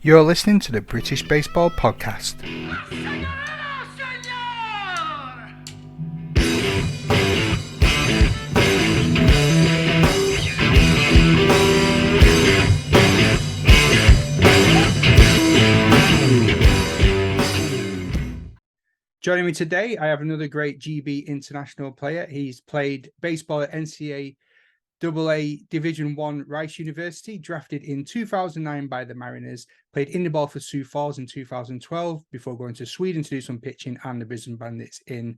You're listening to the British Baseball Podcast. Joining me today, I have another great GB international player. He's played baseball at NCAA AA Division I Rice University, drafted in 2009 by the Mariners, played indie ball for Sioux Falls in 2012 before going to Sweden to do some pitching and the Brisbane Bandits in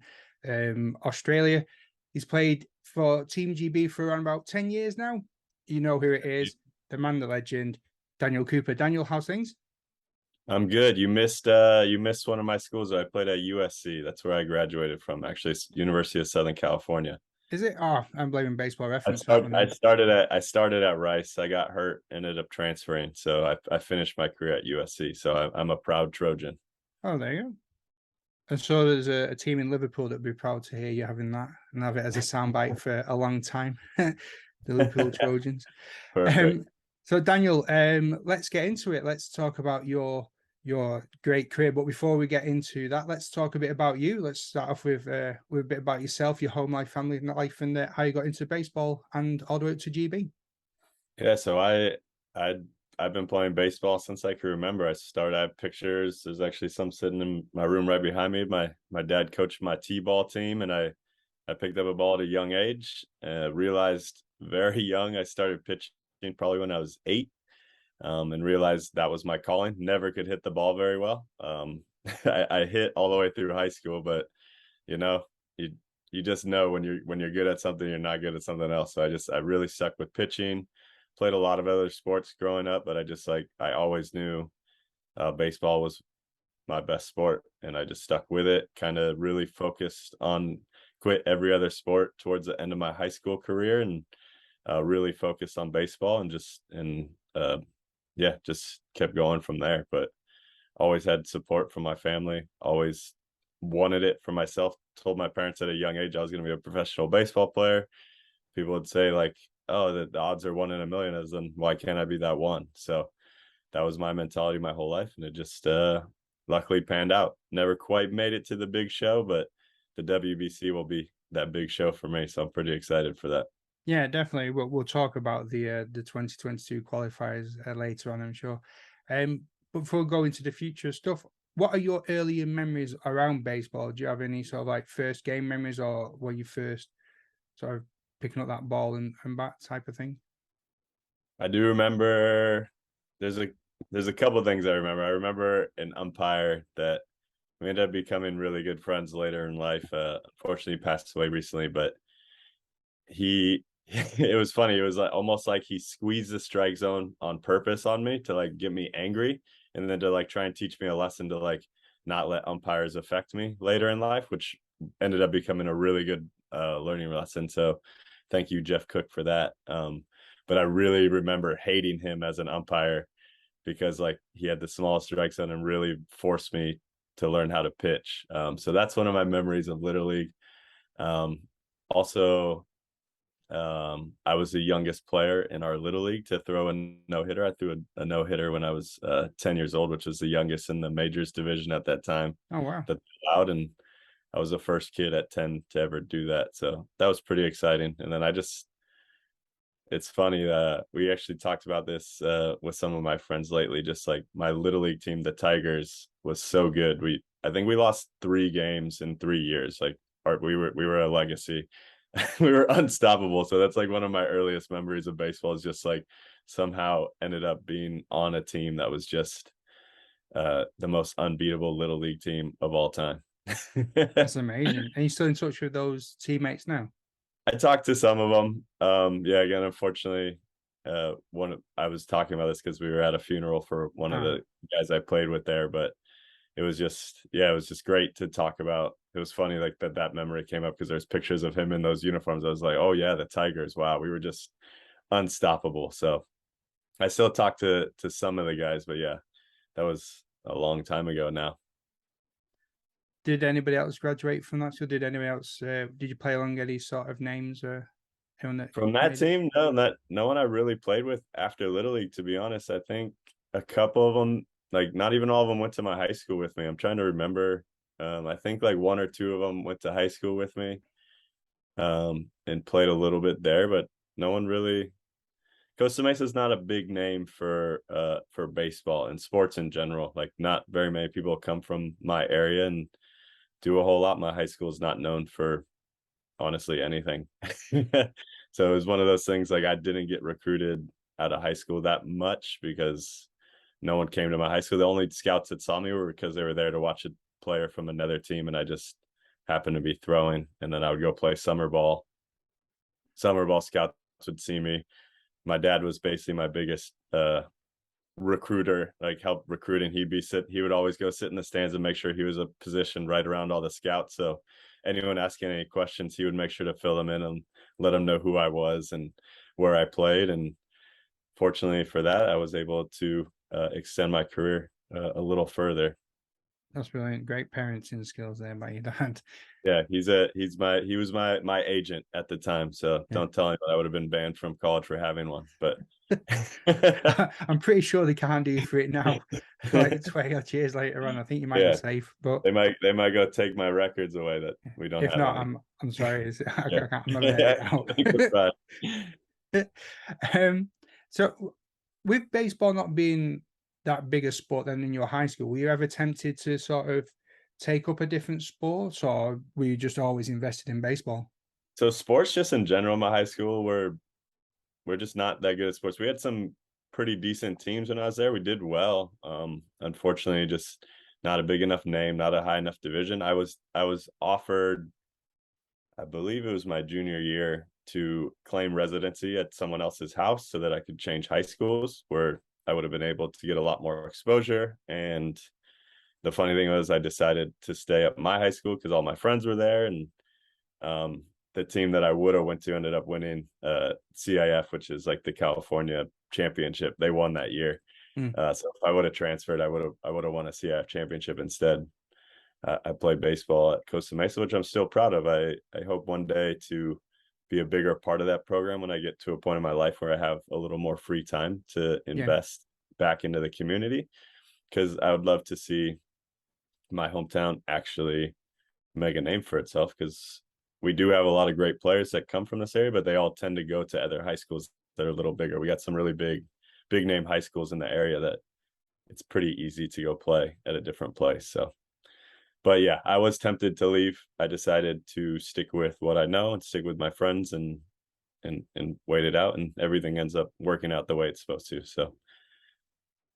Australia. He's played for Team GB for around about 10 years now. You know who it is, the man, the legend, Daniel Cooper. Daniel, how's things? I'm good. You missed one of my schools. I played at USC. That's where I graduated from, actually, University of Southern California. Is it? Oh, I'm blaming Baseball Reference. I started at Rice. I got hurt, ended up transferring, so I finished my career at USC. So I'm a proud Trojan. Oh, there you go. And so there's a team in Liverpool that would be proud to hear you having that and have it as a soundbite for a long time. The Liverpool Trojans. Perfect. So Daniel, let's get into it. Let's talk about your great career. But before we get into that, let's talk a bit about you. Let's start off with a bit about yourself, your home life, family life, and how you got into baseball and all the way up to GB. Yeah, so I've been playing baseball since I can remember. I have pictures. There's actually some sitting in my room right behind me. My dad coached my T-ball team, and I picked up a ball at a young age. Realized very young I started pitching probably when I was 8, and realized that was my calling. Never could hit the ball very well. I hit all the way through high school, but you know, you just know when you're good at something, you're not good at something else. So I really stuck with pitching. Played a lot of other sports growing up, but I always knew baseball was my best sport, and I just stuck with it. Kind of really focused on quit every other sport towards the end of my high school career, and really focused on baseball, and just kept going from there. But always had support from my family. Always wanted it for myself. Told my parents at a young age I was going to be a professional baseball player. People would say like, "Oh, the odds are 1 in a million." As in, why can't I be that one? So that was my mentality my whole life, and it just luckily panned out. Never quite made it to the big show, but the WBC will be that big show for me, so I'm pretty excited for that. Yeah, definitely. We'll talk about the 2022 qualifiers later on, I'm sure. But before we go into the future stuff, what are your earlier memories around baseball? Do you have any sort of like first game memories, or were you first sort of picking up that ball and bat type of thing? I do remember there's a couple of things I remember. I remember an umpire that we ended up becoming really good friends later in life. Unfortunately, he passed away recently, but he it was funny. It was like almost like he squeezed the strike zone on purpose on me to like get me angry, and then to like try and teach me a lesson to like not let umpires affect me later in life, which ended up becoming a really good learning lesson. So thank you, Jeff Cook, for that. But I really remember hating him as an umpire because like he had the smallest strike zone and really forced me to learn how to pitch. So that's one of my memories of Little League. Also, I was the youngest player in our Little League to throw a no-hitter. I threw a no-hitter when I was 10 years old, which was the youngest in the majors division at that time. Oh, wow. That allowed, and I was the first kid at 10 to ever do that. So that was pretty exciting. And then it's funny that we actually talked about this with some of my friends lately. Just like my Little League team, the Tigers, was so good. I think we lost 3 games in 3 years. Like we were a legacy. We were unstoppable. So that's like one of my earliest memories of baseball, is just like somehow ended up being on a team that was just the most unbeatable Little League team of all time. That's amazing. And you still in touch with those teammates now? I talked to some of them. Yeah, again, unfortunately, I was talking about this because we were at a funeral for one of the guys I played with there, but it was just great to talk about. It was funny like that memory came up because there's pictures of him in those uniforms. I was like, oh yeah, the Tigers. Wow, we were just unstoppable. So I still talk to some of the guys, but yeah, that was a long time ago now. Did anybody else graduate from that school? Did anybody else? Did you play along any sort of names or anyone that From that made it? team, no one I really played with after Little League, to be honest. I think a couple of them like not even all of them went to my high school with me. I'm trying to remember. I think like one or two of them went to high school with me, and played a little bit there, but no one really. Costa Mesa is not a big name for baseball and sports in general. Like not very many people come from my area and do a whole lot. My high school is not known for honestly anything. So it was one of those things like I didn't get recruited out of high school that much because no one came to my high school. The only scouts that saw me were because they were there to watch a player from another team, and I just happened to be throwing. And then I would go play summer ball. Summer ball scouts would see me. My dad was basically my biggest recruiter, like help recruiting. He would always go sit in the stands and make sure he was a position right around all the scouts. So anyone asking any questions, he would make sure to fill them in and let them know who I was and where I played. And fortunately for that, I was able to extend my career a little further. That's brilliant. Great parenting skills there by your dad. Yeah, he was my agent at the time. So Yeah. don't tell him I would have been banned from college for having one. But I'm pretty sure they can't do for it now. Like 20 odd years later on, I think you might be yeah, safe. But they might go take my records away that we don't if have not, any. I'm sorry. Yeah. I'm not gonna edit it out. So with baseball not being that big a sport than in your high school, were you ever tempted to sort of take up a different sport, or were you just always invested in baseball? So sports just in general, my high school we're just not that good at sports. We had some pretty decent teams when I was there. We did well. Unfortunately, just not a big enough name, not a high enough division. I was offered, I believe it was my junior year, to claim residency at someone else's house so that I could change high schools where I would have been able to get a lot more exposure. And the funny thing was I decided to stay at my high school because all my friends were there. And the team that I would have went to ended up winning CIF, which is like the California championship. They won that year. Mm. So if I would have transferred, I would have won a CIF championship instead. I played baseball at Costa Mesa, which I'm still proud of. I hope one day to be a bigger part of that program when I get to a point in my life where I have a little more free time to Yeah. invest back into the community, because I would love to see my hometown actually make a name for itself, because we do have a lot of great players that come from this area, but they all tend to go to other high schools that are a little bigger. We got some really big name high schools in the area that it's pretty easy to go play at a different place. So, but yeah, I was tempted to leave. I decided to stick with what I know and stick with my friends and wait it out, and everything ends up working out the way it's supposed to. So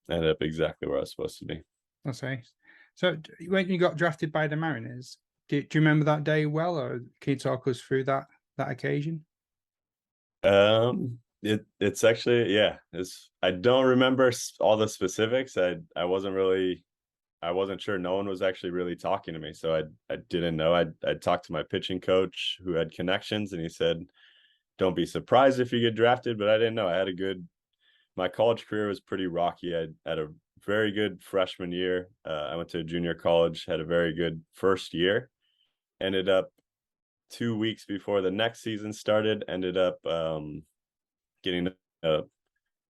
I ended up exactly where I was supposed to be. That's nice. So when you got drafted by the Mariners, do you remember that day well, or can you talk us through that occasion? It's actually, yeah, I don't remember all the specifics. I wasn't sure. No one was actually really talking to me, so I didn't know. I talked to my pitching coach who had connections, and he said, "Don't be surprised if you get drafted." But I didn't know. My college career was pretty rocky. I had a very good freshman year. I went to a junior college, had a very good first year. Ended up 2 weeks before the next season started. Ended up getting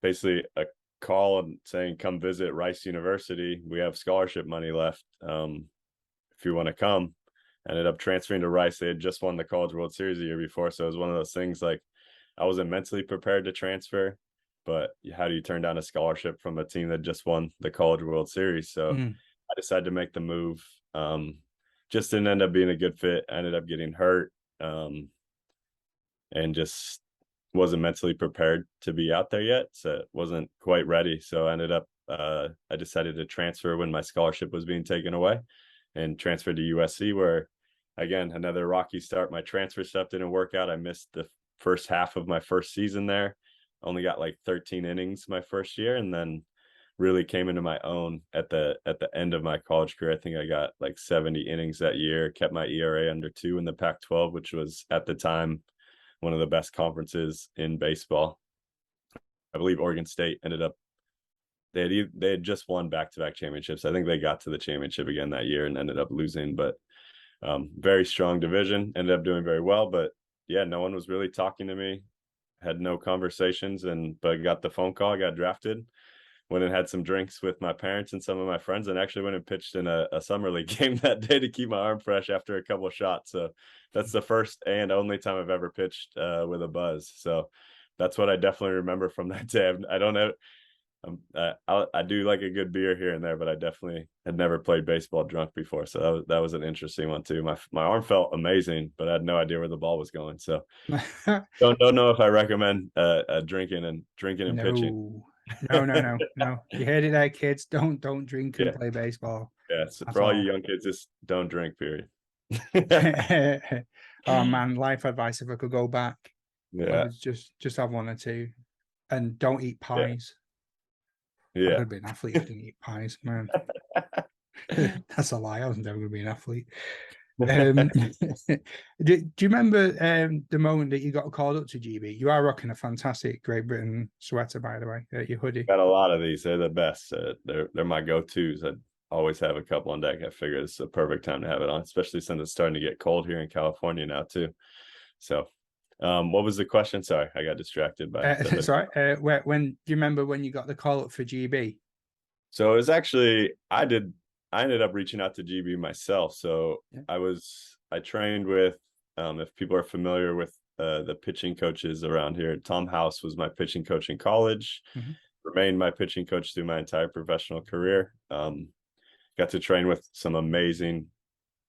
basically a call saying, "Come visit Rice University. We have scholarship money left. If you want to come." Ended up transferring to Rice. They had just won the College World Series the year before, so it was one of those things like I wasn't mentally prepared to transfer, but how do you turn down a scholarship from a team that just won the College World Series? So I decided to make the move. Just didn't end up being a good fit. I ended up getting hurt, and just wasn't mentally prepared to be out there yet. So wasn't quite ready. So I ended up, I decided to transfer when my scholarship was being taken away, and transferred to USC, where again, another rocky start. My transfer stuff didn't work out. I missed the first half of my first season there. Only got like 13 innings my first year, and then really came into my own at the end of my college career. I think I got like 70 innings that year, kept my ERA under 2 in the Pac-12, which was at the time one of the best conferences in baseball. I believe Oregon State ended up, they had just won back-to-back championships. I think they got to the championship again that year and ended up losing, but very strong division, ended up doing very well. But yeah, no one was really talking to me, had no conversations, but got the phone call, I got drafted. went and had some drinks with my parents and some of my friends, and actually went and pitched in a summer league game that day to keep my arm fresh after a couple of shots. So that's the first and only time I've ever pitched with a buzz. So that's what I definitely remember from that day. I don't know. I do like a good beer here and there, but I definitely had never played baseball drunk before. So that was an interesting one too. My arm felt amazing, but I had no idea where the ball was going. So don't know if I recommend drinking and pitching. No. You heard it there, kids. Don't drink and Yeah. play baseball. Yeah. So That's for all you all. young kids, just don't drink, period. Oh man, life advice if I could go back. I Yeah. would just have one or two. And don't eat Yeah. pies. I Yeah. could have been an athlete if I didn't eat pies, man. That's a lie. I was never going to be an athlete. Do you remember the moment that you got called up to GB? You are rocking a fantastic Great Britain sweater, by the way, your hoodie. Got a lot of these. They're the best. They're my go-tos. I always have a couple on deck. I figure it's the perfect time to have it on, especially since it's starting to get cold here in California now too. So, what was the question? Sorry, I got distracted by sorry. When do you remember when you got the call up for GB? So it was actually I ended up reaching out to GB myself. So Yeah. I trained with if people are familiar with the pitching coaches around here, Tom House was my pitching coach in college, remained my pitching coach through my entire professional career. Got to train with some amazing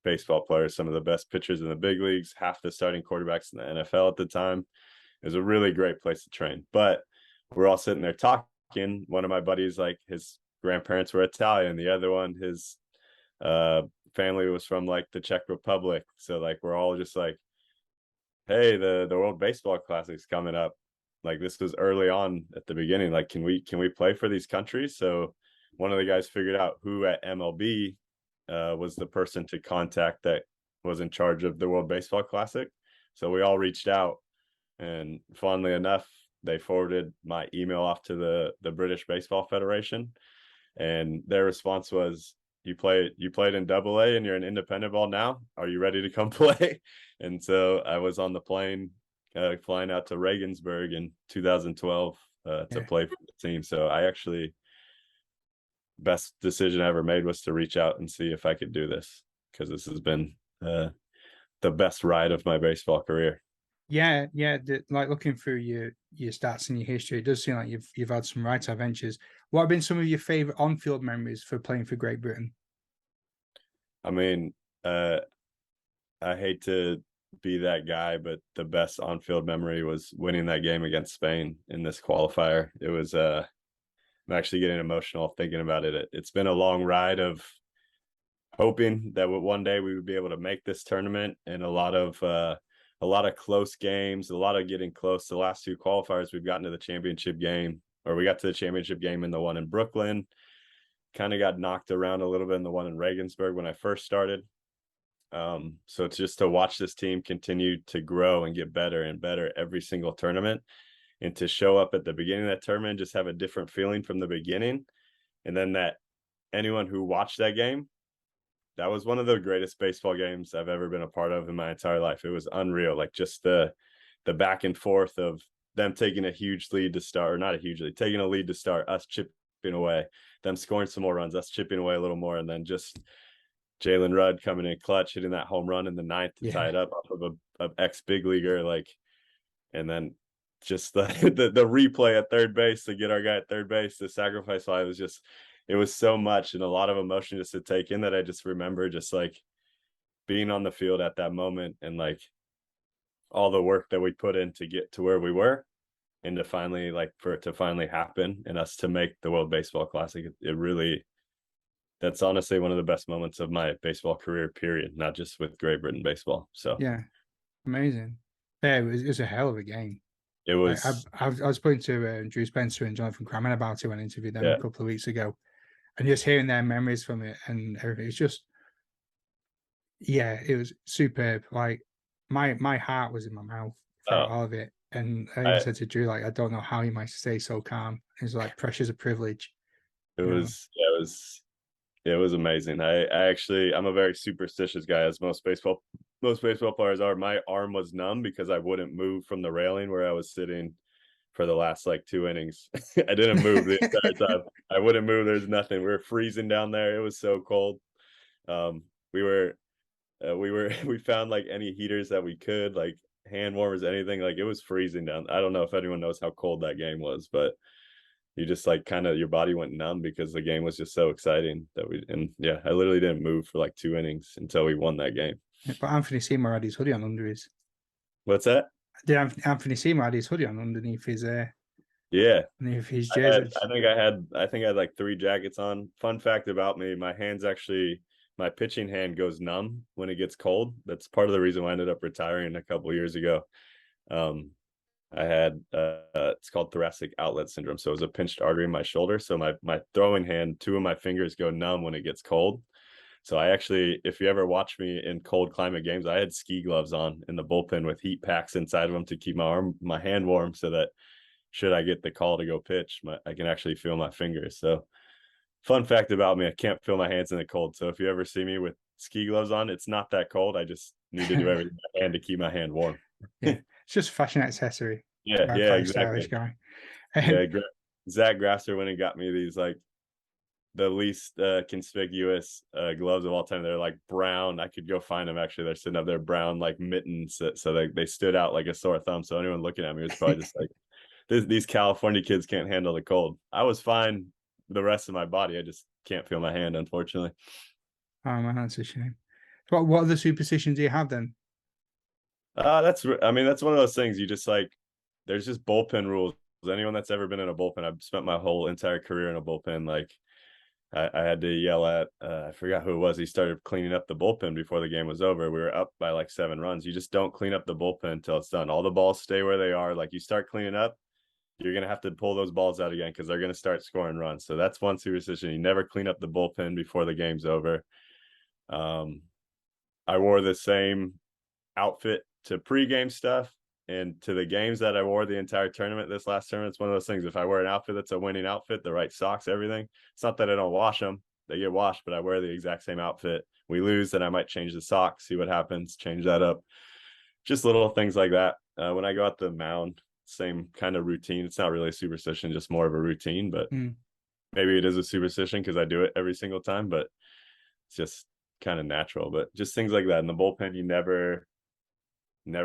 baseball players, some of the best pitchers in the big leagues, half the starting quarterbacks in the NFL at the time. It was a really great place to train. But we're all sitting there talking. One of my buddies, like his grandparents were Italian. The other one, his family was from like the Czech Republic. So like we're all just like, hey, the World Baseball Classic's coming up. Like this was early on at the beginning. Like, can we play for these countries? So one of the guys figured out who at MLB was the person to contact that was in charge of the World Baseball Classic. So we all reached out, and funnily enough, they forwarded my email off to the British Baseball Federation, and their response was, you played in AA and you're an independent ball now. Are you ready to come play? And so I was on the plane flying out to Regensburg in 2012 to play for the team. So I actually, best decision I ever made was to reach out and see if I could do this, because this has been the best ride of my baseball career. Yeah. Like looking through your stats and your history, it does seem like you've had some right adventures. What have been some of your favorite on-field memories for playing for Great Britain? I mean, I hate to be that guy, but the best on-field memory was winning that game against Spain in this qualifier. It was I'm actually getting emotional thinking about it. It's been a long ride of hoping that one day we would be able to make this tournament, and a lot of close games, a lot of getting close. The last two qualifiers, we've gotten to the championship game, or we got to the championship game in the one in Brooklyn. Kind of got knocked around a little bit in the one in Regensburg when I first started. So it's just to watch this team continue to grow and get better and better every single tournament, and to show up at the beginning of that tournament, just have a different feeling from the beginning. And then that anyone who watched that game, that was one of the greatest baseball games I've ever been a part of in my entire life. It was unreal. Like just the back and forth of them taking a huge lead to start, or not a huge lead, taking a lead to start, us chipping away, them scoring some more runs, us chipping away a little more, and then just Jalen Rudd coming in clutch, hitting that home run in the ninth to tie it up off of a ex big leaguer, like, and then just the replay at third base to get our guy at third base, the sacrifice fly, was just, it was so much and a lot of emotion just to take in, that I just remember just like being on the field at that moment, and like all the work that we put in to get to where we were, and to finally, like, for it to finally happen and us to make the World Baseball Classic. It really, that's honestly one of the best moments of my baseball career, period, not just with Great Britain baseball. So yeah, amazing. Yeah, it was a hell of a game. it was. I was speaking to Drew Spencer and Jonathan Crammon about it when I interviewed them a couple of weeks ago, and just hearing their memories from it and everything. It's just, yeah, it was superb. Like my heart was in my mouth for all of it. And I said to Drew, like, I don't know how you might stay so calm. It's like pressure's a privilege. It was amazing. I'm a very superstitious guy, as most baseball players are. My arm was numb because I wouldn't move from the railing where I was sitting for the last like 2 innings. I didn't move the entire time. I wouldn't move. There's nothing. We were freezing down there. It was so cold. Um, we were we found like any heaters that we could, like hand warmers, anything. Like it was freezing down. I don't know if anyone knows how cold that game was, but you just like kind of your body went numb because the game was just so exciting that yeah, I literally didn't move for like 2 innings until we won that game. But Anthony Seymour had his hoodie on under his. What's that? Did Anthony Seymour had his hoodie on underneath his Yeah. underneath his jersey? I think I had like 3 jackets on. Fun fact about me, my pitching hand goes numb when it gets cold. That's part of the reason why I ended up retiring a couple years ago. I had it's called thoracic outlet syndrome. So it was a pinched artery in my shoulder. So my throwing hand, 2 of my fingers go numb when it gets cold. So I actually, if you ever watch me in cold climate games, I had ski gloves on in the bullpen with heat packs inside of them to keep my hand warm, so that should I get the call to go pitch, I can actually feel my fingers. So fun fact about me, I can't feel my hands in the cold. So if you ever see me with ski gloves on, it's not that cold. I just need to do everything I can to keep my hand warm. Yeah, it's just a fashion accessory. Yeah, exactly. Stylish guy. Yeah, Zach Grasser went and got me these like the least conspicuous gloves of all time. They're like brown. I could go find them. Actually, they're sitting up there, brown like mittens. So they stood out like a sore thumb. So anyone looking at me was probably just like, these California kids can't handle the cold. I was fine the rest of my body. I just can't feel my hand, unfortunately. Oh man, that's a shame. What other superstitions do you have then? That's one of those things. You just like, there's just bullpen rules. Anyone that's ever been in a bullpen, I've spent my whole entire career in a bullpen. Like I had to yell at, I forgot who it was. He started cleaning up the bullpen before the game was over. We were up by like 7 runs. You just don't clean up the bullpen until it's done. All the balls stay where they are. Like you start cleaning up, you're going to have to pull those balls out again because they're going to start scoring runs. So that's one superstition. You never clean up the bullpen before the game's over. I wore the same outfit to pregame stuff and to the games that I wore the entire tournament. This last tournament, it's one of those things. If I wear an outfit that's a winning outfit, the right socks, everything, it's not that I don't wash them. They get washed, but I wear the exact same outfit. We lose, then I might change the socks, see what happens, change that up. Just little things like that. When I go out the mound, same kind of routine. It's not really a superstition, just more of a routine, but maybe it is a superstition because I do it every single time, but it's just kind of natural. But just things like that. In the bullpen, you never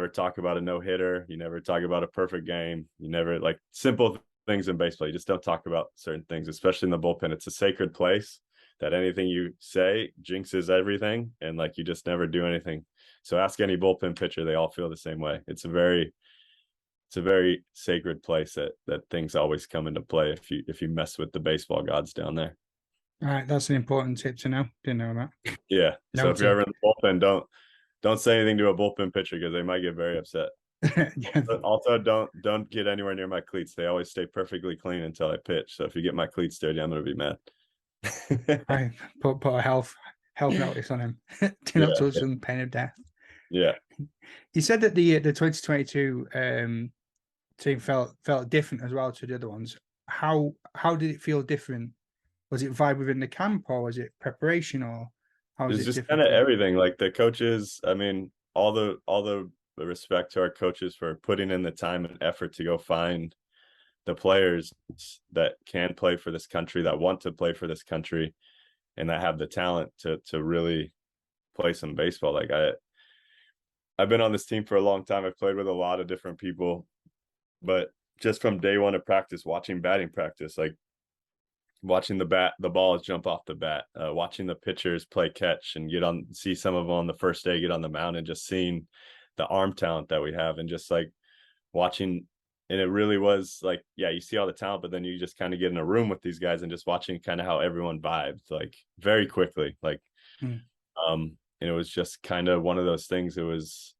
talk about a no-hitter. You never talk about a perfect game. You never, like, simple things in baseball. You just don't talk about certain things, especially in the bullpen. It's a sacred place that anything you say jinxes everything, and like you just never do anything. So ask any bullpen pitcher, they all feel the same way. It's a very sacred place that things always come into play if you mess with the baseball gods down there. All right, that's an important tip to know. Didn't know that. Yeah. So if you're ever in the bullpen, don't say anything to a bullpen pitcher because they might get very upset. Yeah. Also, don't get anywhere near my cleats. They always stay perfectly clean until I pitch. So if you get my cleats dirty, I'm gonna be mad. I put a health notice on him. Do not touch them, pain of death. Yeah. You said that the 2022 team felt different as well to the other ones. How did it feel different? Was it vibe within the camp, or was it preparation, or how was it just different? Kind of everything. Like the coaches, I mean, all the respect to our coaches for putting in the time and effort to go find the players that can play for this country, that want to play for this country, and that have the talent to really play some baseball. Like I've been on this team for a long time. I've played with a lot of different people, but just from day one of practice, watching batting practice, like watching the balls jump off the bat, watching the pitchers play catch and see some of them on the first day get on the mound, and just seeing the arm talent that we have, and just like watching. And it really was like, yeah, you see all the talent, but then you just kind of get in a room with these guys and just watching kind of how everyone vibes, like very quickly, like, and it was just kind of one of those things. It was,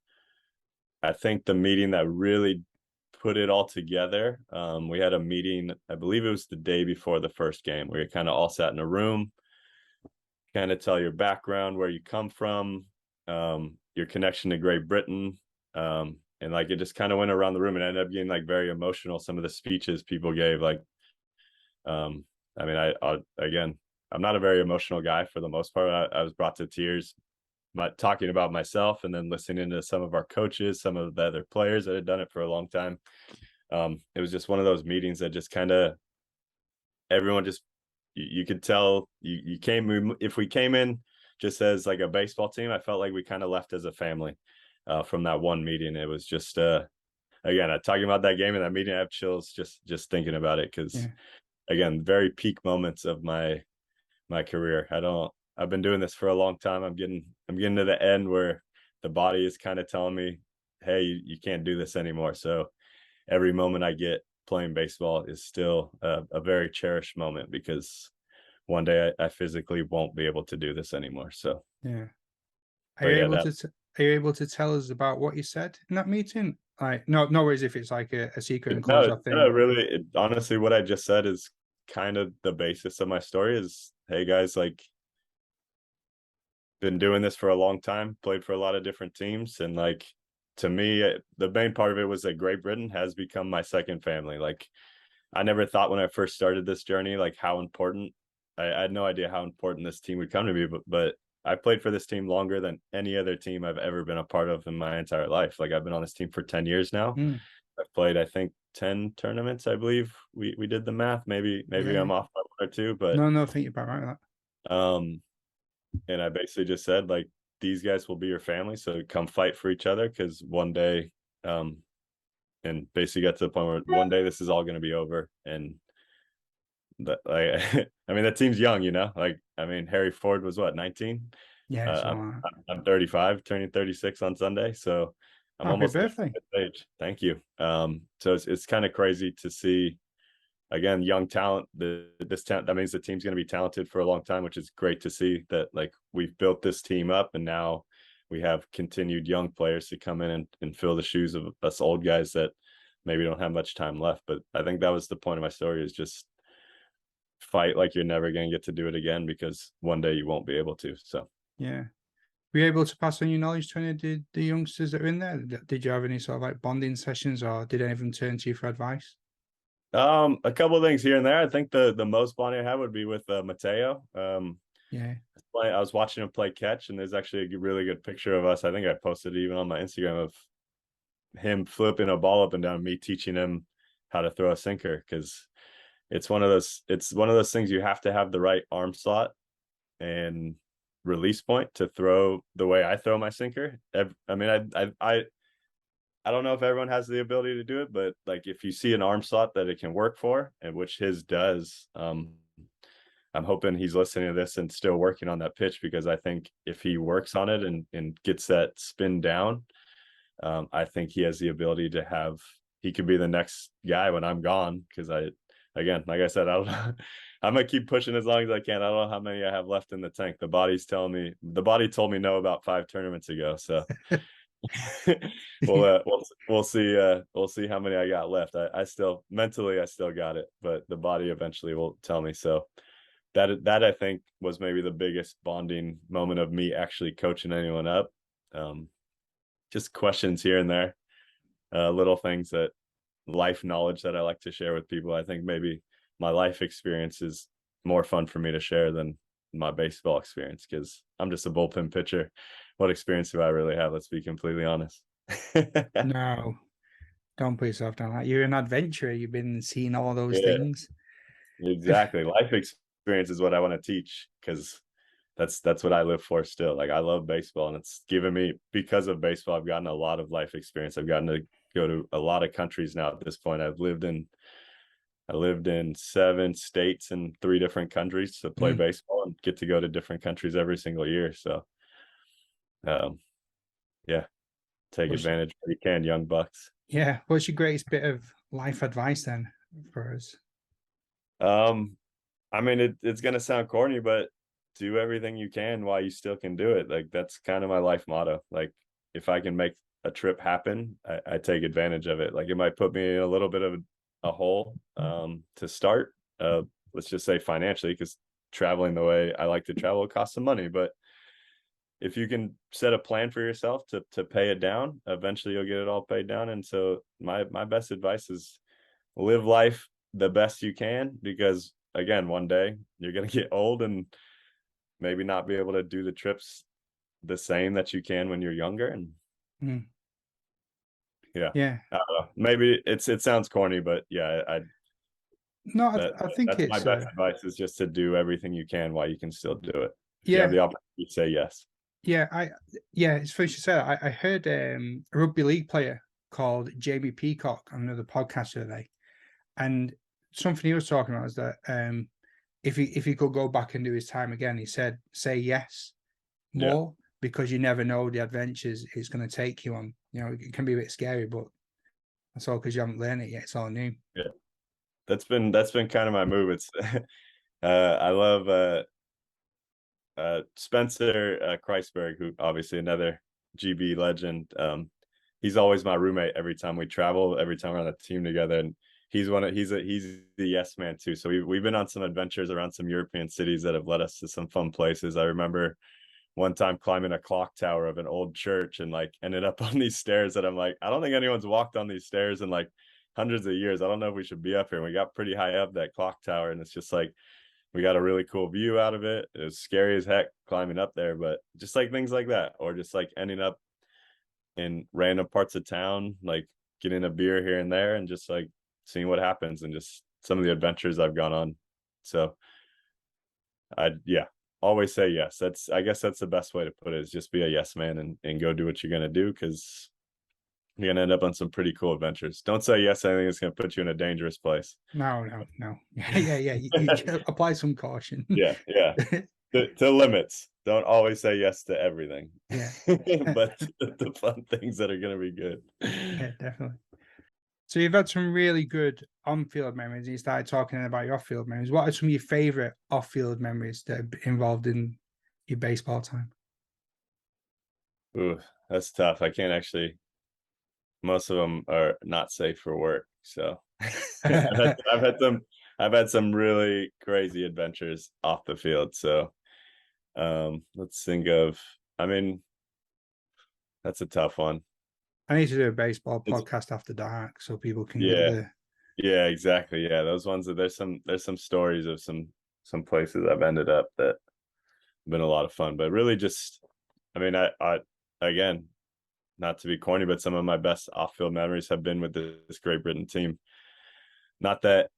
I think, the meeting that really put it all together. We had a meeting, I believe it was the day before the first game, where you kind of all sat in a room, kind of tell your background, where you come from, your connection to Great Britain. And like, it just kind of went around the room and ended up getting like very emotional. Some of the speeches people gave, like, I mean, again, I'm not a very emotional guy for the most part. I was brought to tears talking about myself, and then listening to some of our coaches, some of the other players that had done it for a long time. it was just one of those meetings that just kind of everyone just you could tell you came if we came in just as like a baseball team, I felt like we kind of left as a family from that one meeting. It was just again, talking about that game and that meeting, I have chills just thinking about it because Yeah. again, very peak moments of my career. I've been doing this for a long time. I'm getting to the end where the body is kind of telling me, hey, you can't do this anymore. So every moment I get playing baseball is still a very cherished moment because one day I physically won't be able to do this anymore. So, Yeah. Are but you yeah, able that to are you able to tell us about what you said in that meeting? Like, no worries if it's like a secret and closed no, off no, thing. really, honestly, what I just said is kind of the basis of my story. Is hey guys, like been doing this for a long time, played for a lot of different teams, and like to me, the main part of it was that Great Britain has become my second family. Like I never thought when I first started this journey, like how important. I had no idea how important this team would come to me, but I played for this team longer than any other team I've ever been a part of in my entire life. Like I've been on this team for 10 years now. Mm, I've played, I think, 10 tournaments, I believe. We did the math. Maybe yeah. I'm off by one or two, but No, I think you're about right with um and I basically just said like these guys will be your family, so come fight for each other because one day um and basically got to the point where one day this is all going to be over and that like I mean that team's young, like I mean Harry Ford was what 19. Yeah, so I'm 35, turning 36 on Sunday, so I'm happy almost at birthday. that age. Thank you. So it's kind of crazy to see again young talent. This talent that means the team's going to be talented for a long time, which is great to see that like we've built this team up and now we have continued young players to come in and fill the shoes of us old guys that maybe don't have much time left. But I think that was the point of my story is just fight like you're never going to get to do it again because one day you won't be able to. So Yeah. Were you able to pass on your knowledge to any of the youngsters that are in there? Did you have any sort of like bonding sessions or did any of them turn to you for advice? a couple of things here and there. I think the most bonding I had would be with Mateo. Yeah. I was watching him play catch, and there's actually a really good picture of us. I think I posted it even on my Instagram of him flipping a ball up and down, me teaching him how to throw a sinker because it's one of those things you have to have the right arm slot and release point to throw the way I throw my sinker. I mean, I don't know if everyone has the ability to do it, but like if you see an arm slot that it can work for, and which his does, I'm hoping he's listening to this and still working on that pitch because I think if he works on it and gets that spin down, I think he has the ability to have he could be the next guy when I'm gone because again like I said I don't know. I'm gonna keep pushing as long as I can. I don't know how many I have left in the tank. The body told me no about 5 tournaments ago, so we'll see how many I got left. I still mentally I still got it, but the body eventually will tell me. So that I think was maybe the biggest bonding moment of me actually coaching anyone up. Just questions here and there, little things that life knowledge that I like to share with people. I think maybe my life experience is more fun for me to share than my baseball experience because I'm just a bullpen pitcher. What experience do I really have? Let's be completely honest. No, don't put yourself down like you're an adventurer. You've been seeing all those Yeah, things. exactly. Life experience is what I want to teach because that's what I live for still. Like I love baseball and it's given me because of baseball, I've gotten a lot of life experience. I've gotten to go to a lot of countries now at this point. I lived in 7 states and 3 different countries to play Mm. baseball and get to go to different countries every single year. So um yeah, take What's, advantage where you can, young bucks. yeah. What's your greatest bit of life advice then for us? Um I mean it's gonna sound corny, but do everything you can while you still can do it. Like that's kind of my life motto. Like if I can make a trip happen, I take advantage of it. Like it might put me in a little bit of a hole to start. Let's just say financially, because traveling the way I like to travel costs some money. But if you can set a plan for yourself to pay it down, eventually you'll get it all paid down. And so my best advice is live life the best you can because again one day you're going to get old and maybe not be able to do the trips the same that you can when you're younger and Mm. Yeah. Yeah. I don't know. Maybe it sounds corny, but yeah, No, that I think that's my it's best advice is just to do everything you can while you can still do it. If you have yeah, the opportunity, say yes. yeah, yeah, it's funny you said that. I heard a rugby league player called Jamie Peacock on another podcast today, and something he was talking about is that if he could go back and do his time again, he said say yes Yeah. more because you never know the adventures it's going to take you on. You know, it can be a bit scary, but that's all because you haven't learned it yet. It's all new. Yeah. That's been kind of my move. It's I love Spencer Kreisberg, who obviously another GB legend. He's always my roommate every time we travel, every time we're on a team together, and he's he's the yes man too. So we've been on some adventures around some European cities that have led us to some fun places. I remember one time climbing a clock tower of an old church and like ended up on these stairs that I'm like, I don't think anyone's walked on these stairs in like hundreds of years. I don't know if we should be up here. And we got pretty high up that clock tower, and it's just like we got a really cool view out of it. It was scary as heck climbing up there, but just like things like that, or just like ending up in random parts of town, like getting a beer here and there and just like seeing what happens and just some of the adventures I've gone on. So yeah, always say yes. I guess that's the best way to put it, is just be a yes man and go do what you're gonna do, because you're gonna end up on some pretty cool adventures. Don't say yes to anything that's gonna put you in a dangerous place. No, no, no. Yeah, yeah. You apply some caution. Yeah, yeah. To limits. Don't always say yes to everything. Yeah. But the fun things that are gonna be good. Yeah, definitely. So you've had some really good on-field memories. You started talking about your off-field memories. What are some of your favorite off-field memories that are involved in your baseball time? Ooh, that's tough. I can't actually. Most of them are not safe for work. So I've had some really crazy adventures off the field. So let's think of. I mean, that's a tough one. I need to do a baseball It's podcast after dark so people can get yeah, the yeah, exactly. Yeah, those ones that there's some stories of some places I've ended up that have been a lot of fun. But really, just I mean, I again, not to be corny, but some of my best off field memories have been with this Great Britain team. Not that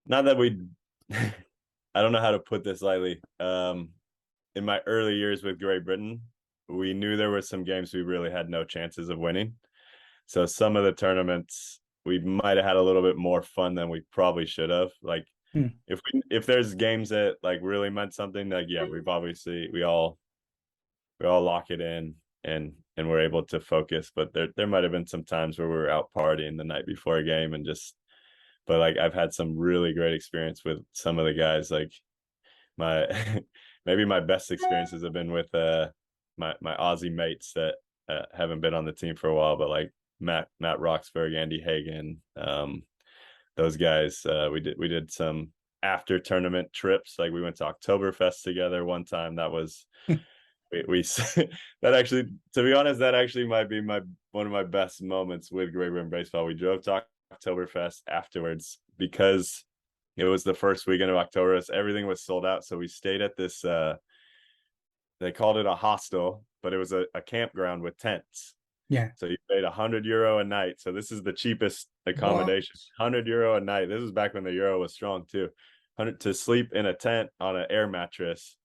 not that we I don't know how to put this lightly. In my early years with Great Britain, we knew there were some games we really had no chances of winning. So some of the tournaments we might have had a little bit more fun than we probably should have. Like Hmm. if there's games that like really meant something, like yeah, we all lock it in and we're able to focus. But there might have been some times where we were out partying the night before a game and just but like I've had some really great experience with some of the guys. Like my maybe my best experiences have been with my Aussie mates that haven't been on the team for a while, but like Matt Roxburgh, Andy Hangin, those guys. We did some after tournament trips. Like we went to Oktoberfest together one time. That was we that actually, to be honest, that actually might be my one of my best moments with Great Britain baseball. We drove to Oktoberfest afterwards because it was the first weekend of October. Everything was sold out. So we stayed at this they called it a hostel, but it was a campground with tents. Yeah. So you paid €100 a night. So this is the cheapest What? accommodation. €100 a night. This was back when the euro was strong too. 100 to sleep in a tent on an air mattress.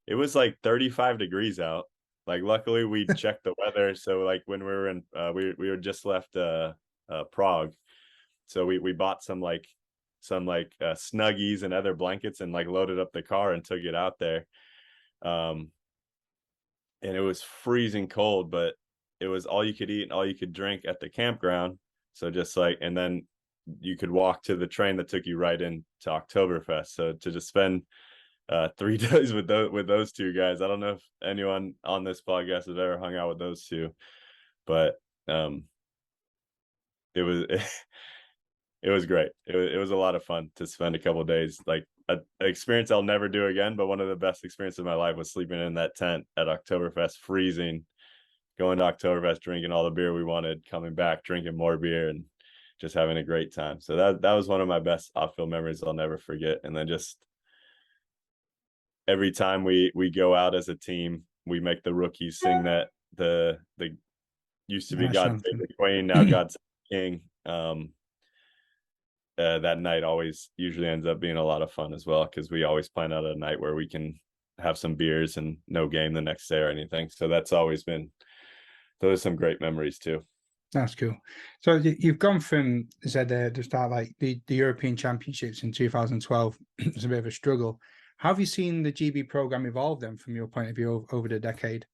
It was like 35 degrees out. Like luckily we checked the weather. So like when we were in we were just left Prague. So we bought some snuggies and other blankets and like loaded up the car and took it out there. Um and it was freezing cold, but it was all you could eat and all you could drink at the campground. So just like, and then you could walk to the train that took you right into Oktoberfest. So to just spend 3 days with those two guys, I don't know if anyone on this podcast has ever hung out with those two, but it was it was great. It was a lot of fun to spend a couple of days, like an experience I'll never do again. But one of the best experiences of my life was sleeping in that tent at Oktoberfest, freezing, going to Oktoberfest, drinking all the beer we wanted, coming back, drinking more beer, and just having a great time. So that was one of my best off-field memories I'll never forget. And then just every time we go out as a team, we make the rookies sing that the used to be That's God Save something. the Queen, now God Save the King. That night always usually ends up being a lot of fun as well, because we always plan out a night where we can have some beers and no game the next day or anything. So that's always been, those are some great memories too. That's cool. So you've gone from, said the start, like the European Championships in 2012 was a bit of a struggle. How have you seen the GB program evolve then from your point of view over the decade?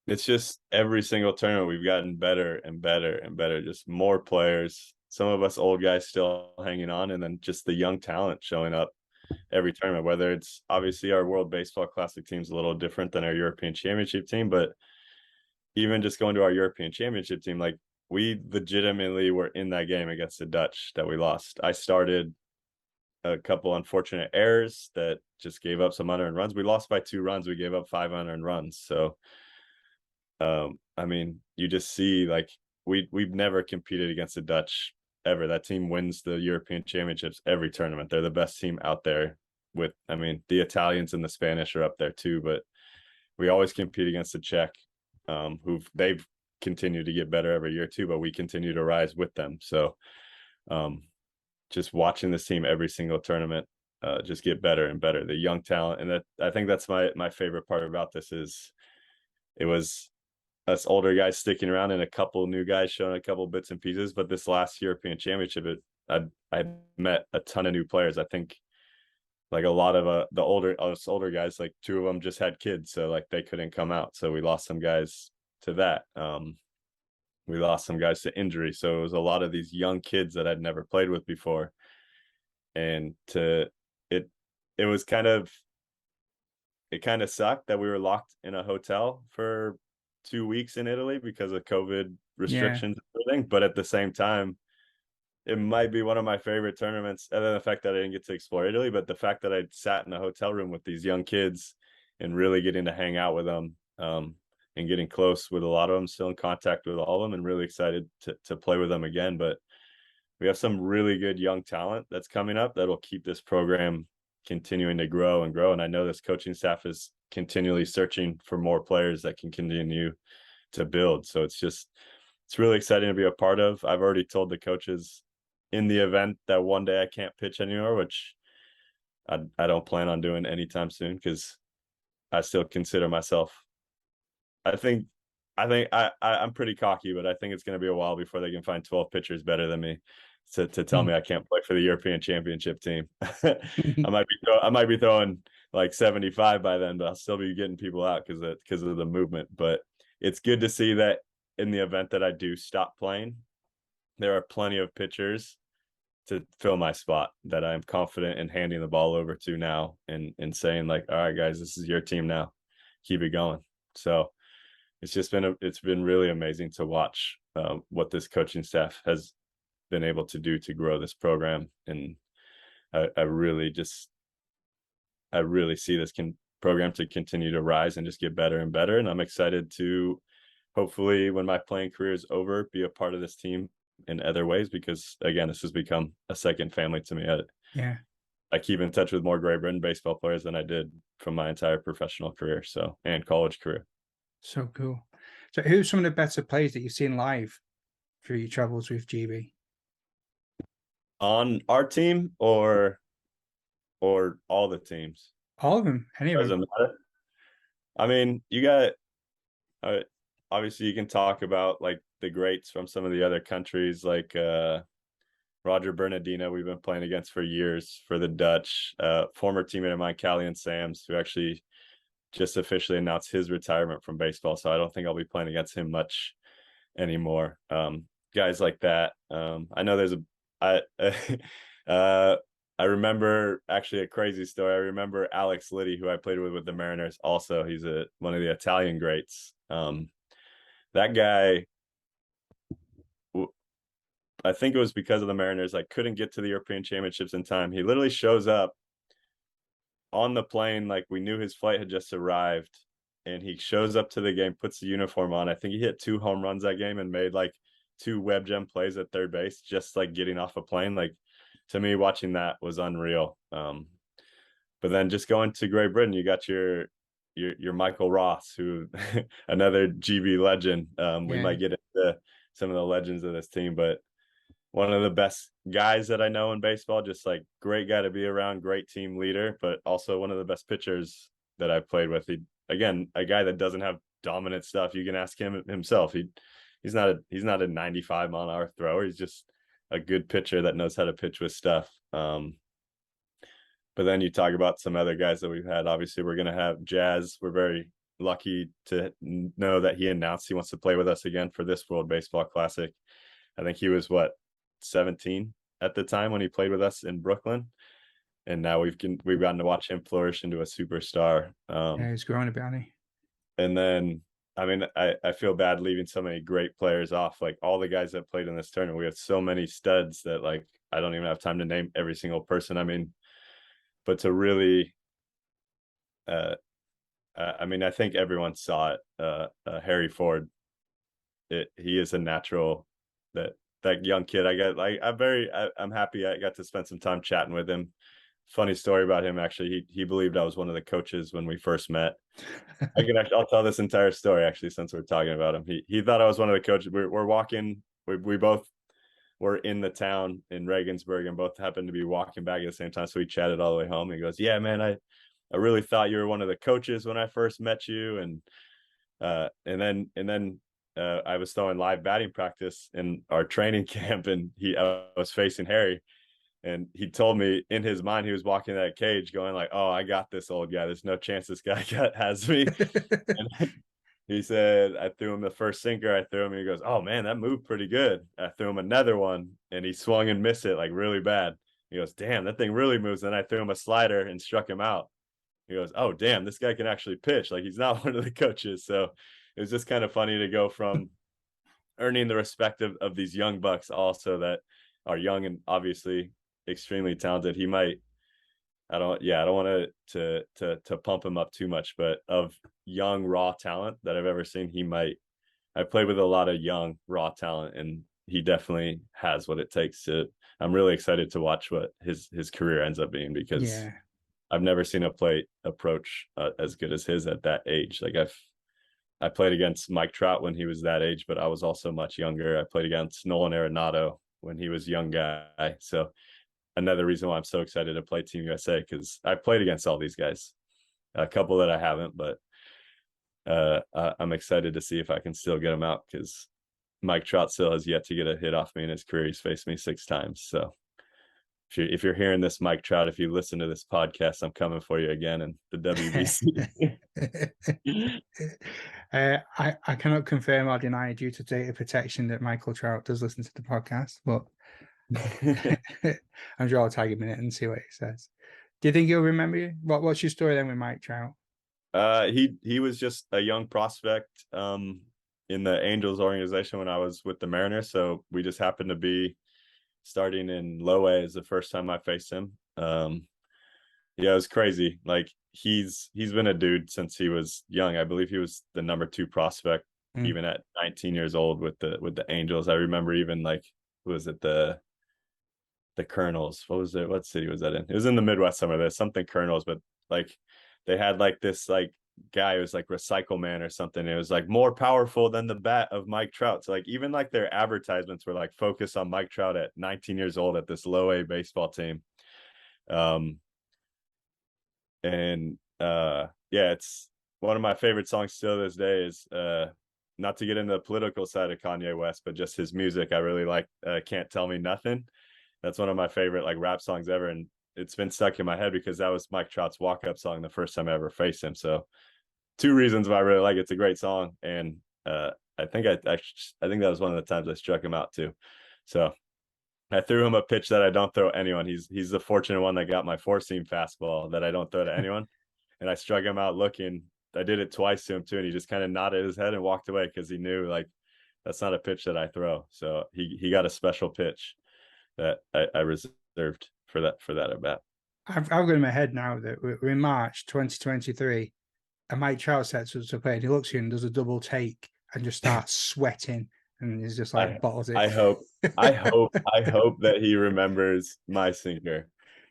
It's just every single tournament we've gotten better and better and better. Just more players. Some of us old guys still hanging on, and then just the young talent showing up every tournament. Whether it's obviously our World Baseball Classic team's a little different than our European Championship team, but even just going to our European Championship team, like we legitimately were in that game against the Dutch that we lost. I started a couple unfortunate errors that just gave up some unearned runs. We lost by 2 runs. We gave up 5 unearned runs. So I mean, you just see like we've never competed against the Dutch ever. That team wins the European Championships every tournament. They're the best team out there. With, I mean, the Italians and the Spanish are up there too, but we always compete against the Czech, they've continued to get better every year too, but we continue to rise with them. So just watching this team every single tournament just get better and better. The young talent, and that I think that's my favorite part about this is it was us older guys sticking around and a couple new guys showing a couple bits and pieces. But this last European Championship, I met a ton of new players. I think like a lot of the older guys, like 2 of them just had kids, so like they couldn't come out. So we lost some guys to that. We lost some guys to injury. So it was a lot of these young kids that I'd never played with before. And it was kind of, it kind of sucked that we were locked in a hotel for 2 weeks in Italy because of COVID Yeah, restrictions and everything. But at the same time, it might be one of my favorite tournaments, other than the fact that I didn't get to explore Italy, but the fact that I sat in a hotel room with these young kids and really getting to hang out with them, and getting close with a lot of them, still in contact with all of them, and really excited to play with them again. But we have some really good young talent that's coming up that'll keep this program continuing to grow and grow. And I know this coaching staff is continually searching for more players that can continue to build. So it's really exciting to be a part of. I've already told the coaches in the event that one day I can't pitch anymore, which I don't plan on doing anytime soon, because I still consider myself, I think I'm pretty cocky, but I think it's going to be a while before they can find 12 pitchers better than me to tell me I can't play for the European Championship team. I might be throwing like 75 by then, but I'll still be getting people out because of the movement. But it's good to see that in the event that I do stop playing, there are plenty of pitchers to fill my spot that I'm confident in handing the ball over to now, and saying like, all right, guys, this is your team now. Keep it going. So it's been really amazing to watch what this coaching staff has been able to do to grow this program. And I really see this program to continue to rise and just get better and better. And I'm excited to hopefully, when my playing career is over, be a part of this team in other ways, because again, this has become a second family to me. yeah, I keep in touch with more Great Britain baseball players than I did from my entire professional career, and college career. so cool. So who's some of the better players that you've seen live through your travels with GB? On our team or all the teams? All of them, any of them. Doesn't matter. I mean, you got uh, obviously you can talk about like the greats from some of the other countries, like Roger Bernardino, we've been playing against for years for the Dutch. Former teammate of mine, Callie Sams, who actually just officially announced his retirement from baseball, so I don't think I'll be playing against him much anymore. Guys like that. I know there's I uh, I remember actually a crazy story. I remember Alex Liddy, who I played with the Mariners. Also, he's one of the Italian greats. That guy, I think it was because of the Mariners, I couldn't get to the European Championships in time. He literally shows up on the plane, like we knew his flight had just arrived, and he shows up to the game, puts the uniform on. I think he hit 2 home runs that game and made like 2 web gem plays at third base, just like getting off a plane. Like, to me, watching that was unreal. But then just going to Great Britain, you got your your Michael Ross, who another GB legend. We Yeah. might get into some of the legends of this team, but one of the best guys that I know in baseball, just like great guy to be around, great team leader, but also one of the best pitchers that I've played with. He, again, a guy that doesn't have dominant stuff. You can ask him himself. He's not a 95 mile an hour thrower. He's just a good pitcher that knows how to pitch with stuff. But then you talk about some other guys that we've had. Obviously, we're going to have Jazz. We're very lucky to know that he announced he wants to play with us again for this World Baseball Classic. I think he was 17 at the time when he played with us in Brooklyn, and now we've gotten to watch him flourish into a superstar. Yeah, he's growing a bit, hasn't he? And then, I mean, I feel bad leaving so many great players off. Like all the guys that played in this tournament, we have so many studs that like I don't even have time to name every single person. I mean, but to really, I mean, I think everyone saw it. Harry Ford, he is a natural. That young kid, I'm happy I got to spend some time chatting with him. Funny story about him, actually. He believed I was one of the coaches when we first met. I'll tell this entire story actually, since we're talking about him. He thought I was one of the coaches. We're walking. We both were in the town in Regensburg and both happened to be walking back at the same time. So we chatted all the way home. He goes, "Yeah, man, I really thought you were one of the coaches when I first met you." And then I was throwing live batting practice in our training camp, and I was facing Harry, and he told me in his mind he was walking that cage, going like, "Oh, I got this old guy. There's no chance this guy has me." And he said, I threw him the first sinker I threw him, and he goes, "Oh man, that moved pretty good." I threw him another one, and he swung and missed it like really bad. He goes, "Damn, that thing really moves." And I threw him a slider and struck him out. He goes, "Oh damn, this guy can actually pitch. Like he's not one of the coaches." So it was just kind of funny to go from earning the respect of these young bucks also that are young and obviously extremely talented. He might, I don't want to pump him up too much, but of young raw talent that I've ever seen, I played with a lot of young raw talent, and he definitely has what it takes to. I'm really excited to watch what his career ends up being, because Yeah. I've never seen a plate approach as good as his at that age. Like I played against Mike Trout when he was that age, but I was also much younger. I played against Nolan Arenado when he was a young guy. So another reason why I'm so excited to play Team USA, because I played against all these guys. A couple that I haven't, but I'm excited to see if I can still get them out, because Mike Trout still has yet to get a hit off me in his career. He's faced me 6 times. So if you're hearing this, Mike Trout, if you listen to this podcast, I'm coming for you again in the WBC. I cannot confirm or deny due to data protection that Michael Trout does listen to the podcast, but I'm sure I'll tag him in it and see what he says. Do you think he'll remember you? What's your story then with Mike Trout? He was just a young prospect in the Angels organization when I was with the Mariners. So we just happened to be starting in low A is the first time I faced him. Yeah, it was crazy. Like he's been a dude since he was young. I believe he was the number 2 prospect even at 19 years old with the Angels. I remember even like, was it the Colonels? What was it? What city was that in? It was in the Midwest somewhere. There's something Colonels, but like they had like this like guy who was like Recycle Man or something. It was like more powerful than the bat of Mike Trout. So like even like their advertisements were like focused on Mike Trout at 19 years old at this low A baseball team. Yeah, it's one of my favorite songs still to this day is not to get into the political side of Kanye West, but just his music. I really like Can't Tell Me Nothing. That's one of my favorite like rap songs ever, and it's been stuck in my head because that was Mike Trout's walk-up song the first time I ever faced him. So 2 reasons why I really like it. It's a great song, and I think that was one of the times I struck him out too. So I threw him a pitch that I don't throw anyone. He's the fortunate one that got my 4-seam fastball that I don't throw to anyone, and I struck him out looking. I did it twice to him too, and he just kind of nodded his head and walked away because he knew like that's not a pitch that I throw. So he got a special pitch that I reserved for that at bat. I've got in my head now that we're in March 2023, and Mike Trout sets us to play, and he looks in, does a double take, and just starts sweating, and he's just like bottles it. I hope that he remembers my sinker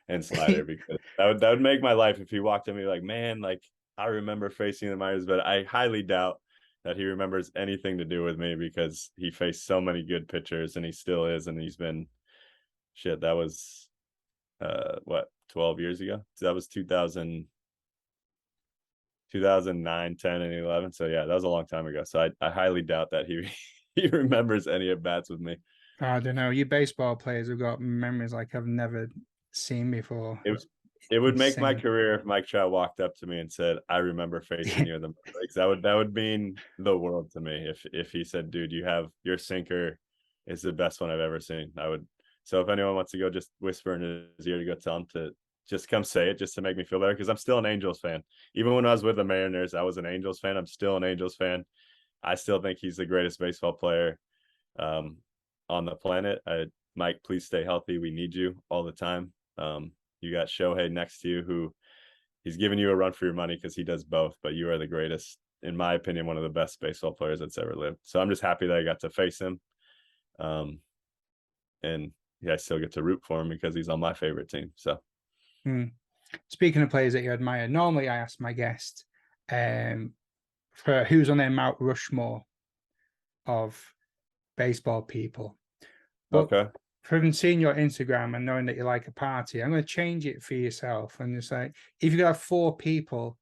and slider, because that would make my life if he walked in me like, man, like I remember facing the minors, but I highly doubt that he remembers anything to do with me because he faced so many good pitchers and he still is. And he's been shit. That was what, 12 years ago? That was 2009, 10, and 11. So yeah, that was a long time ago. So I highly doubt that he he remembers any at bats with me. I don't know. You baseball players have got memories like I've never seen before. It, It's it would make my insane. career if Mike Trout walked up to me and said, "I remember facing you in the leagues." That would mean the world to me if he said, "Dude, you have your sinker is the best one I've ever seen." I would. So if anyone wants to go, just whisper in his ear to go tell him to just come say it, just to make me feel better, because I'm still an Angels fan. Even when I was with the Mariners, I was an Angels fan. I'm still an Angels fan. I still think he's the greatest baseball player um, on the planet. Mike, please stay healthy. We need you all the time. You got Shohei next to you, who he's giving you a run for your money because he does both, but you are the greatest, in my opinion, one of the best baseball players that's ever lived. So I'm just happy that I got to face him. And yeah, I still get to root for him because he's on my favorite team. So Speaking of players that you admire, normally I ask my guest for who's on their Mount Rushmore of baseball people. But okay. from seeing your Instagram and knowing that you like a party, I'm going to change it for yourself. And it's like, if you could have 4 people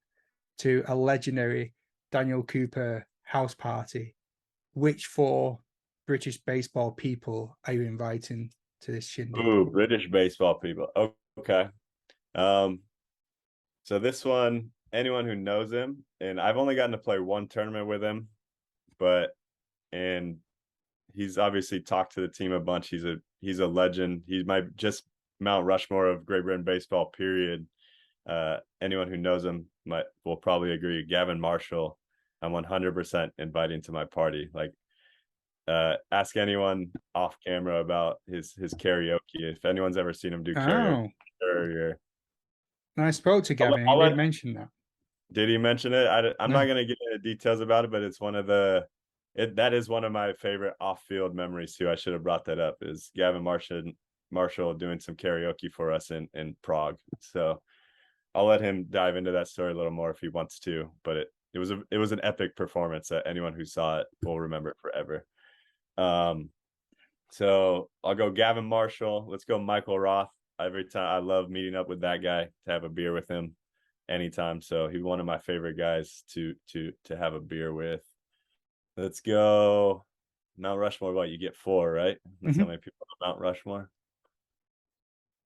to a legendary Daniel Cooper house party, which 4 British baseball people are you inviting to this shindig? Ooh, British baseball people. Okay. So this one, anyone who knows him, and I've only gotten to play one tournament with him, and he's obviously talked to the team a bunch. He's a legend. He's my just Mount Rushmore of Great Britain baseball, period. Anyone who knows him will probably agree. Gavin Marshall, I'm 100% inviting to my party. Like, ask anyone off camera about his karaoke. If anyone's ever seen him do karaoke, Oh, I spoke to Gavin. He did mention that. Did he mention it? I'm No. not going to get into details about it, but it's that is one of my favorite off-field memories too. I should have brought that up. Is Gavin Marshall doing some karaoke for us in Prague. So I'll let him dive into that story a little more if he wants to. But it was an epic performance that anyone who saw it will remember it forever. So I'll go Gavin Marshall. Let's go Michael Roth. Every time I love meeting up with that guy to have a beer with him anytime. So he's one of my favorite guys to have a beer with. Let's go Mount Rushmore. What, you get 4, right? That's how many people on Mount Rushmore.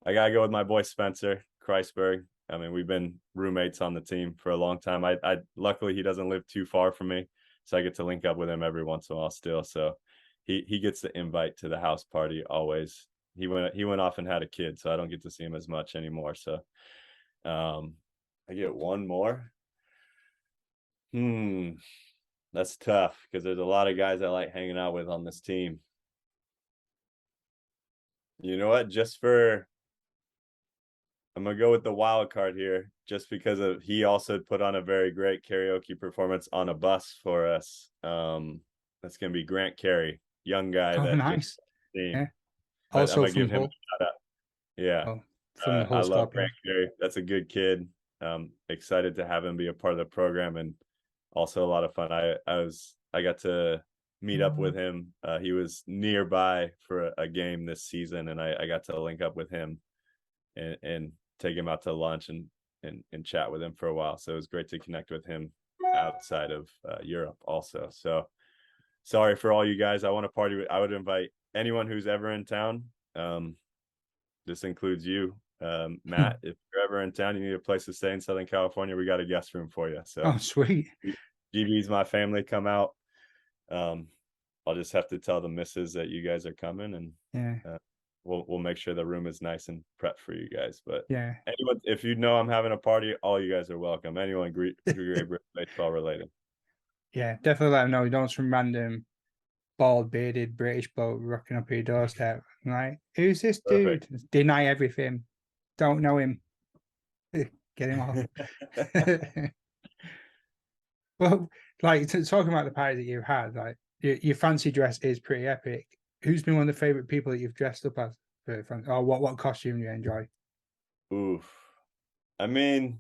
I gotta go with my boy Spencer Kreisberg. I mean, we've been roommates on the team for a long time. I luckily he doesn't live too far from me, so I get to link up with him every once in a while still. So he gets the invite to the house party always. He went off and had a kid, so I don't get to see him as much anymore. So I get one more. That's tough because there's a lot of guys I like hanging out with on this team. You know what? I'm gonna go with the wild card here, just because he also put on a very great karaoke performance on a bus for us. That's gonna be Grant Carey, young guy Oh, that nice. yeah. But I'm Also gonna from give him Hull. a shout out. Yeah, From the I Hull love Grant Scorpions. Carey. That's a good kid. Excited to have him be a part of the program, and also a lot of fun. I got to meet up with him. He was nearby for a game this season, and I got to link up with him and take him out to lunch and chat with him for a while. So it was great to connect with him outside of Europe also. So sorry for all you guys. I want to party with. I would invite anyone who's ever in town. This includes you, Matt. If you're ever in town, you need a place to stay in Southern California, we got a guest room for you. So sweet. GB's my family. Come out. I'll just have to tell the missus that you guys are coming, and we'll make sure the room is nice and prepped for you guys. But anyone, if you know I'm having a party, all you guys are welcome. Anyone Great baseball related. Yeah, definitely let them know. You don't some random bald bearded British bloke rocking up your doorstep. Like, who's this dude? Perfect. Deny everything. Don't know him. Get him off. Well, like talking about the parties that you've had, like your fancy dress is pretty epic. Who's been one of the favorite people that you've dressed up as for fun? Or what costume you enjoy? Oof. I mean,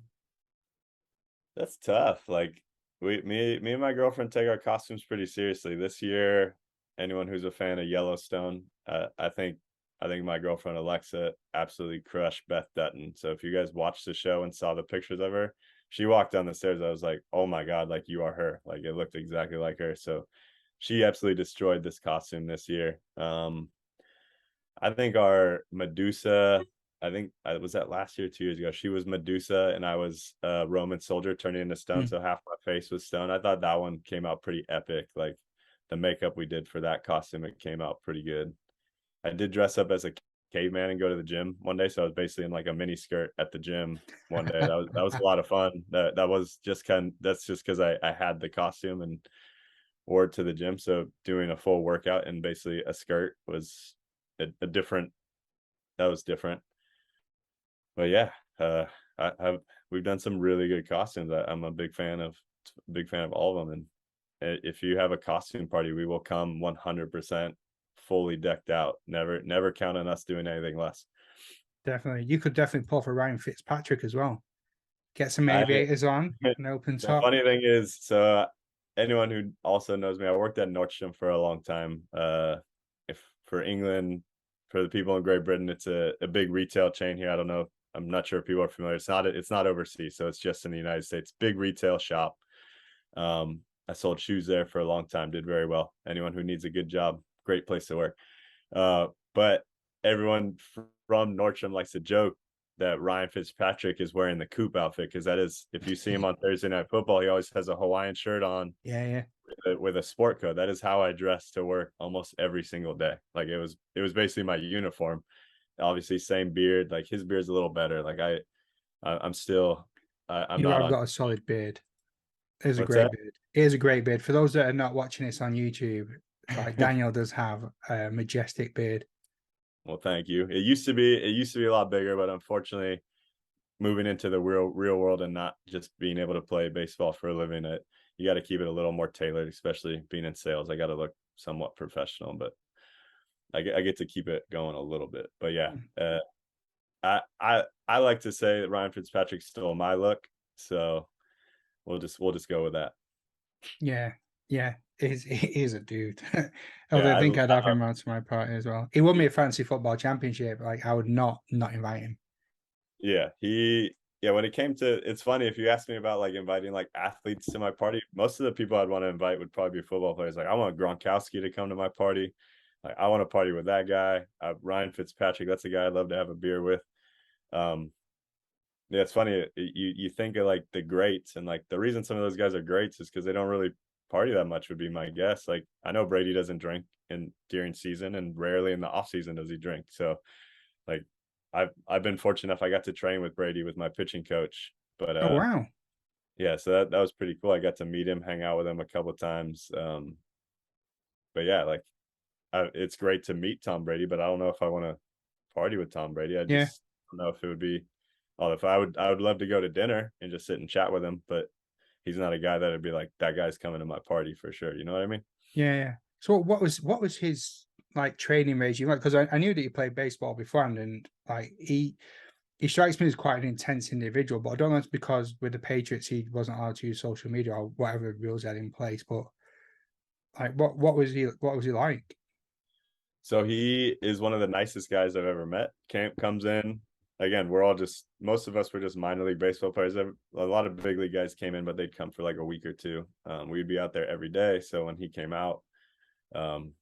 That's tough. Like me and my girlfriend take our costumes pretty seriously. This year, anyone who's a fan of Yellowstone, I think my girlfriend Alexa absolutely crushed Beth Dutton. So if you guys watched the show and saw the pictures of her, she walked down the stairs. I was like, oh my God, like you are her. Like it looked exactly like her. So she absolutely destroyed this costume this year. I think our Medusa, I think I was that last year, 2 years ago. She was Medusa and I was a Roman soldier turning into stone. Mm. So half my face was stone. I thought that one came out pretty epic. Like the makeup we did for that costume, it came out pretty good. I did dress up as a caveman and go to the gym one day. So I was basically in like a mini skirt at the gym one day. That was a lot of fun. That was just that's just because I had the costume and wore it to the gym. So doing a full workout and basically a skirt was a different that was different. But yeah, we've done some really good costumes. I'm a big fan of all of them. And if you have a costume party, we will come 100% fully decked out. Never count on us doing anything less. Definitely. You could definitely pull for Ryan Fitzpatrick as well. Get some I aviators on, an open the top. funny thing is, so anyone who also knows me, I worked at Nordstrom for a long time. If for England, for the people in Great Britain, it's a big retail chain here. I don't know. I'm not sure if people are familiar. It's not overseas, so it's just in the United States. Big retail shop. I sold shoes there for a long time. Did very well. Anyone who needs a good job, great place to work. But everyone from Nordstrom likes to joke that Ryan Fitzpatrick is wearing the Coop outfit because that is, if you see him on Thursday Night Football, he always has a Hawaiian shirt on Yeah, yeah. with a sport coat. That is how I dress to work almost every single day. Like it was basically my uniform. Obviously, same beard. Like his beard's a little better. Like I'm still, I'm You not have on. got a solid beard. It is a What's that? great beard. It is a great beard. For those that are not watching this on YouTube, like Daniel does have a majestic beard. Well, thank you. It used to be a lot bigger, but unfortunately, moving into the real world and not just being able to play baseball for a living, you got to keep it a little more tailored, especially being in sales. I got to look somewhat professional, but I get to keep it going a little bit. But yeah, I like to say that Ryan Fitzpatrick stole my look, so we'll just go with that. Yeah, yeah. He is a dude. Although Yeah, I think I'd have him around to my party as well. He won me a fantasy football championship. Like I would not invite him. yeah, yeah, when it came to, it's funny if you ask me about like inviting like athletes to my party, most of the people I'd want to invite would probably be football players. Like I want Gronkowski to come to my party. Like I want to party with that guy. Ryan Fitzpatrick, that's a guy I'd love to have a beer with. Um, yeah, it's funny. You think of like the greats, and like the reason some of those guys are greats is because they don't really party that much. Would be my guess. Like I know Brady doesn't drink in during season, and rarely in the off season does he drink. So like I've been fortunate enough I got to train with Brady with my pitching coach. But Oh wow. yeah, so that was pretty cool. I got to meet him, hang out with him a couple times. But yeah, like it's great to meet Tom Brady, but I don't know if I want to party with Tom Brady. I Yeah, just don't know if it would be. Oh, if I would love to go to dinner and just sit and chat with him, but he's not a guy that would be like that guy's coming to my party for sure. You know what I mean? yeah, yeah. So what was his like training regime like? Because I knew that he played baseball beforehand, and like he strikes me as quite an intense individual. But I don't know if it's because with the Patriots he wasn't allowed to use social media or whatever rules he had in place. But like, what was he like? So he is one of the nicest guys I've ever met. Camp comes in. Again, most of us were just minor league baseball players. A lot of big league guys came in, but they'd come for like a week or two. We'd be out there every day. So when he came out, um,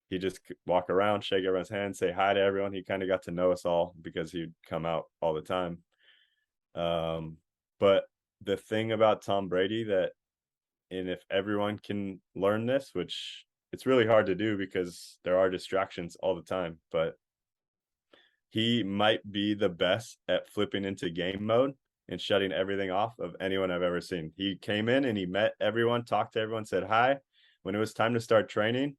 he just walk around, shake everyone's hand, say hi to everyone. He kind of got to know us all because he'd come out all the time. But the thing about Tom Brady and if everyone can learn this, which it's really hard to do because there are distractions all the time, but he might be the best at flipping into game mode and shutting everything off of anyone I've ever seen. He came in and he met everyone, talked to everyone, said hi. When it was time to start training,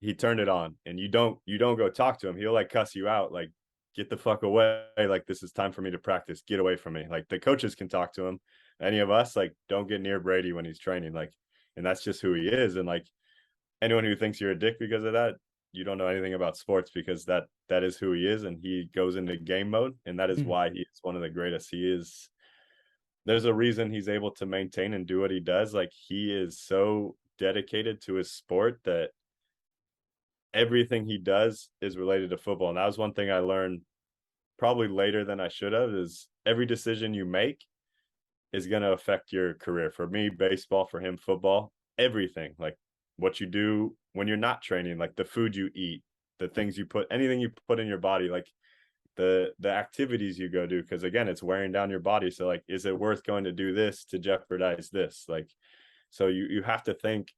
he turned it on, and you don't go talk to him. He'll like cuss you out, like get the fuck away. Like this is time for me to practice. Get away from me. Like the coaches can talk to him. Any of us, like, don't get near Brady when he's training. Like, and that's just who he is. And like anyone who thinks you're a dick because of that, you don't know anything about sports because that is who he is, and he goes into game mode, and that is Mm. why he is one of the greatest. He is there's a reason he's able to maintain and do what he does. Like, he is so dedicated to his sport that everything he does is related to football. And that was one thing I learned probably later than I should have, is every decision you make is going to affect your career. For me, baseball; for him, football. Everything, like what you do when you're not training, like the food you eat, the things you put, anything you put in your body, like the activities you go do, because again, it's wearing down your body. So like, is it worth going to do this to jeopardize this? Like, so you have to think,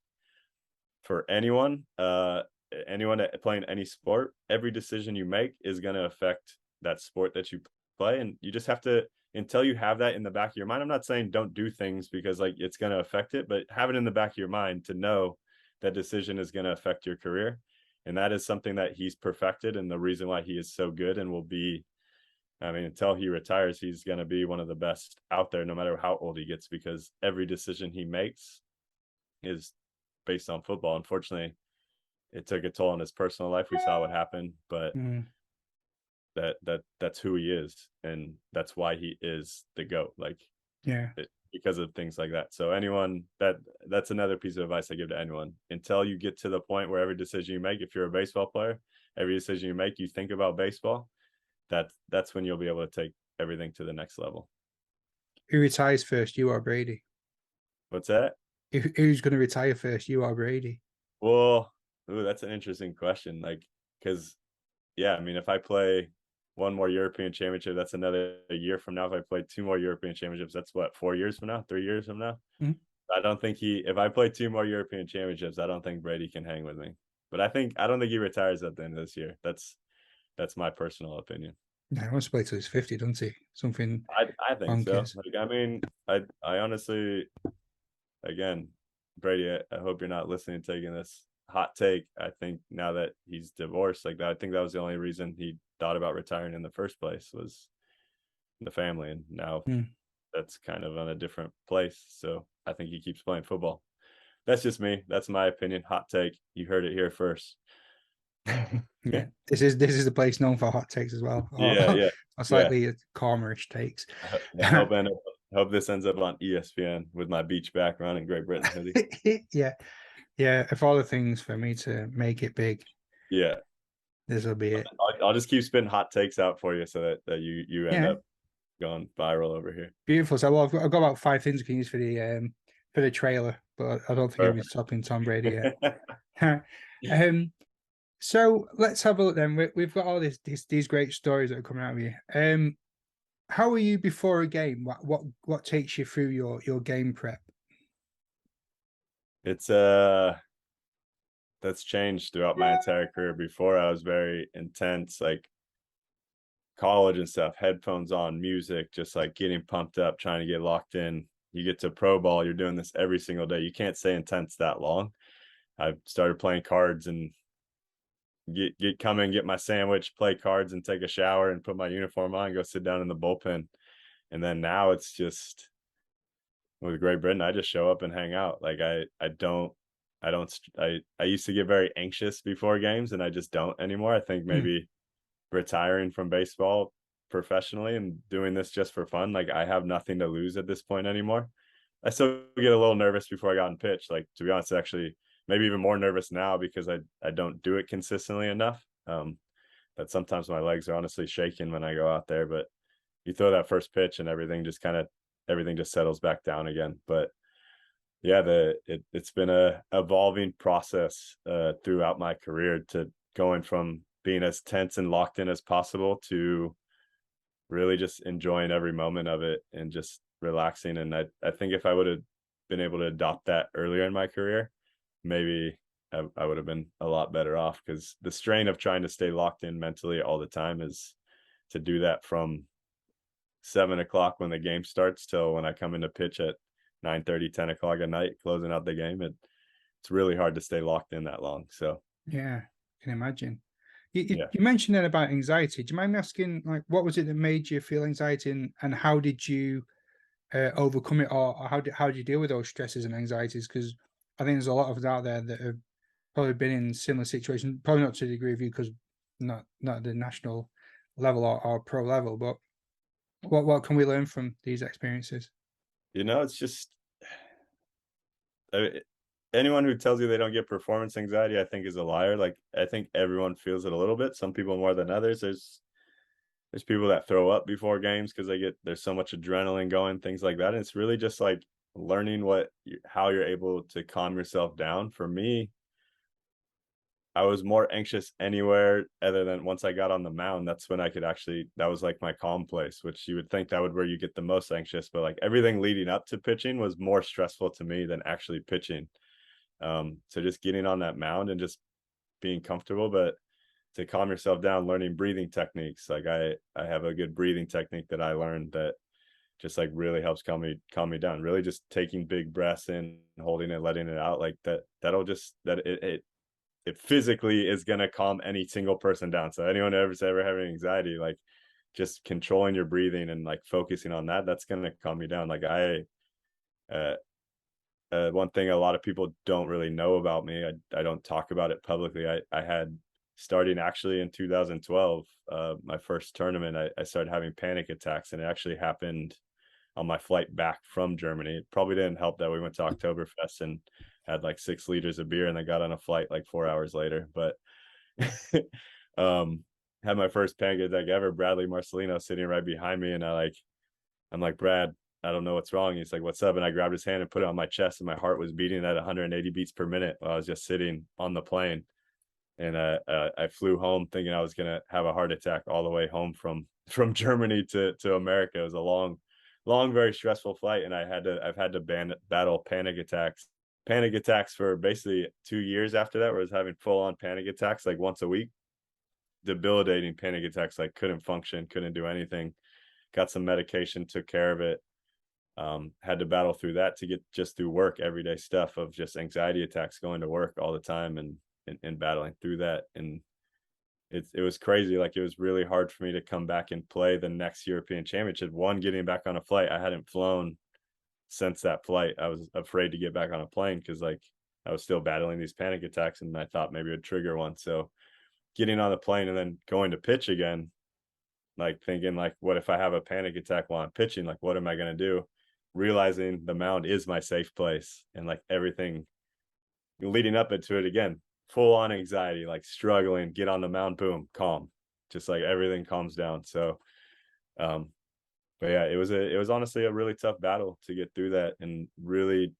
for anyone playing any sport, every decision you make is going to affect that sport that you play. And you just have to, until you have that in the back of your mind, I'm not saying don't do things because like it's going to affect it, but have it in the back of your mind to know that decision is going to affect your career. And that is something that he's perfected, and the reason why he is so good and will be, I mean, until he retires, he's going to be one of the best out there, no matter how old he gets, because every decision he makes is based on football. Unfortunately, it took a toll on his personal life. We saw what happened, but that's who he is, and that's why he is the GOAT. Like, because of things like that. So anyone that's another piece of advice I give to anyone. Until you get to the point where every decision you make, if you're a baseball player, every decision you make, you think about baseball, that's when you'll be able to take everything to the next level. Who retires first, you or Brady? What's that? Who's going to retire first, you or Brady? Well, that's an interesting question. Like, because yeah, I mean, if I play one more European championship, that's another year from now. If I play two more European championships, that's what, 4 years from now, 3 years from now. Mm-hmm. I don't think if I play two more European championships, I don't think Brady can hang with me. But I don't think he retires at the end of this year. That's my personal opinion. Yeah, he wants to play till he's 50, doesn't he? Something. I think so. Like, I mean, I honestly, again, Brady, I hope you're not listening, taking this hot take. I think now that he's divorced, like that, I think that was the only reason he thought about retiring in the first place, was the family. And now that's kind of on a different place. So I think he keeps playing football. That's just me. That's my opinion. Hot take. You heard it here first. Yeah, this is the place known for hot takes as well. Yeah. Or slightly calmerish takes. I hope this ends up on ESPN with my beach background and Great Britain hoodie. Yeah. If all the things for me to make it big, this will be it. I'll just keep spitting hot takes out for you so that you end up going viral over here. Beautiful. So, well, I've got about 5 things we can use for the trailer, but I don't think it'll be stopping Tom Brady yet. So let's have a look then. We've got all these great stories that are coming out of you. How are you before a game? What takes you through your game prep? It's that's changed throughout my entire career. Before, I was very intense, like college and stuff, headphones on, music, just like getting pumped up, trying to get locked in. You get to pro ball, you're doing this every single day. You can't stay intense that long. I started playing cards and get my sandwich, play cards, and take a shower and put my uniform on and go sit down in the bullpen. And then now it's just, with Great Britain, I just show up and hang out. Like I used to get very anxious before games, and I just don't anymore. I think maybe retiring from baseball professionally and doing this just for fun, like I have nothing to lose at this point anymore. I still get a little nervous before I got in pitch. Like, to be honest, actually maybe even more nervous now because I don't do it consistently enough. That sometimes my legs are honestly shaking when I go out there, but you throw that first pitch and everything just settles back down again. But yeah, it's been a evolving process throughout my career, to going from being as tense and locked in as possible to really just enjoying every moment of it and just relaxing. And I think if I would have been able to adopt that earlier in my career, maybe I would have been a lot better off, because the strain of trying to stay locked in mentally all the time is to do that from 7 o'clock when the game starts till when I come into pitch at 9:30, 10 o'clock at night, closing out the game. It's really hard to stay locked in that long. So yeah, I can imagine. You mentioned then about anxiety. Do you mind me asking, like, what was it that made you feel anxiety, and how did you overcome it, or how did you deal with those stresses and anxieties? Because I think there's a lot of us out there that have probably been in similar situations, probably not to the degree of you, because not at the national level or pro level, but what can we learn from these experiences? It's just I anyone who tells you they don't get performance anxiety, I think is a liar. Like, I think everyone feels it a little bit, some people more than others. There's people that throw up before games because there's so much adrenaline going, things like that. And it's really just like learning how you're able to calm yourself down. For me, I was more anxious anywhere other than once I got on the mound. That's when that was like my calm place, which you would think that would where you get the most anxious, but like everything leading up to pitching was more stressful to me than actually pitching. So just getting on that mound and just being comfortable, but to calm yourself down, learning breathing techniques. Like I have a good breathing technique that I learned that just like really helps calm me down. Really just taking big breaths in, holding it, letting it out, like that'll just that it physically is gonna calm any single person down. So anyone who's ever having anxiety, like just controlling your breathing and like focusing on that's gonna calm you down. Like uh, one thing a lot of people don't really know about me, I don't talk about it publicly. I had starting actually in 2012, my first tournament, I started having panic attacks, and it actually happened on my flight back from Germany. It probably didn't help that we went to Oktoberfest and had like 6 liters of beer, and I got on a flight like 4 hours later. But um, had my first panic attack ever. Bradley Marcelino sitting right behind me, and I'm like, Brad, I don't know what's wrong. He's like, what's up? And I grabbed his hand and put it on my chest, and my heart was beating at 180 beats per minute while I was just sitting on the plane. And I flew home thinking I was gonna have a heart attack all the way home from Germany to America. It was a long, very stressful flight, and I've had to battle panic attacks for basically 2 years after that, where I was having full on panic attacks like once a week, debilitating panic attacks. Like couldn't function, couldn't do anything. Got some medication, took care of it. Had to battle through that to get just through work, everyday stuff of just anxiety attacks, going to work all the time and battling through that. And it was crazy. Like it was really hard for me to come back and play the next European Championship. One, getting back on a flight, I hadn't flown since that flight. I was afraid to get back on a plane because like I was still battling these panic attacks, and I thought maybe it would trigger one. So getting on the plane and then going to pitch again, like thinking like, what if I have a panic attack while I'm pitching? Like, what am I going to do? Realizing the mound is my safe place, and like everything leading up into it again, full on anxiety, like struggling, get on the mound, boom, calm, just like everything calms down. So, but yeah, it was honestly a really tough battle to get through that, and really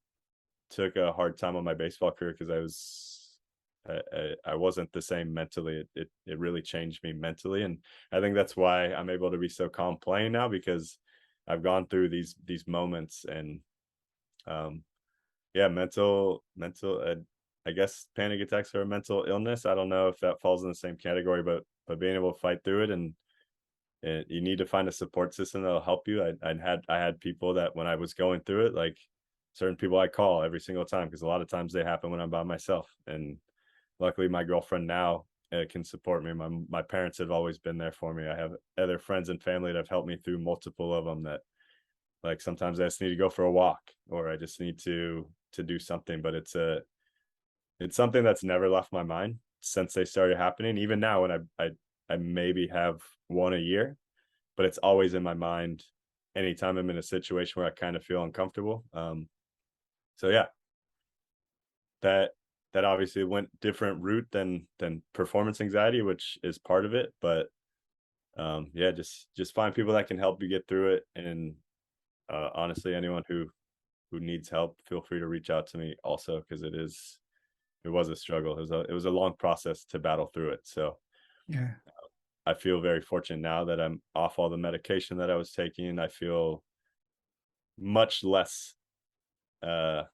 took a hard time on my baseball career because I wasn't the same mentally. It really changed me mentally, and I think that's why I'm able to be so calm playing now, because I've gone through these moments. And um yeah, mental I guess panic attacks are a mental illness. I don't know if that falls in the same category, but being able to fight through it, and you need to find a support system that'll help you. I had people that when I was going through it, like certain people I call every single time, because a lot of times they happen when I'm by myself. And luckily my girlfriend now can support me. My parents have always been there for me. I have other friends and family that have helped me through multiple of them, that like sometimes I just need to go for a walk, or I just need to do something. But it's something that's never left my mind since they started happening. Even now, when I maybe have one a year, but it's always in my mind anytime I'm in a situation where I kind of feel uncomfortable. So yeah, that that obviously went different route than performance anxiety, which is part of it. But yeah, just find people that can help you get through it. And honestly, anyone who needs help, feel free to reach out to me also, because it was a struggle. It was a long process to battle through it. So Yeah. I feel very fortunate now that I'm off all the medication that I was taking. I feel much less uh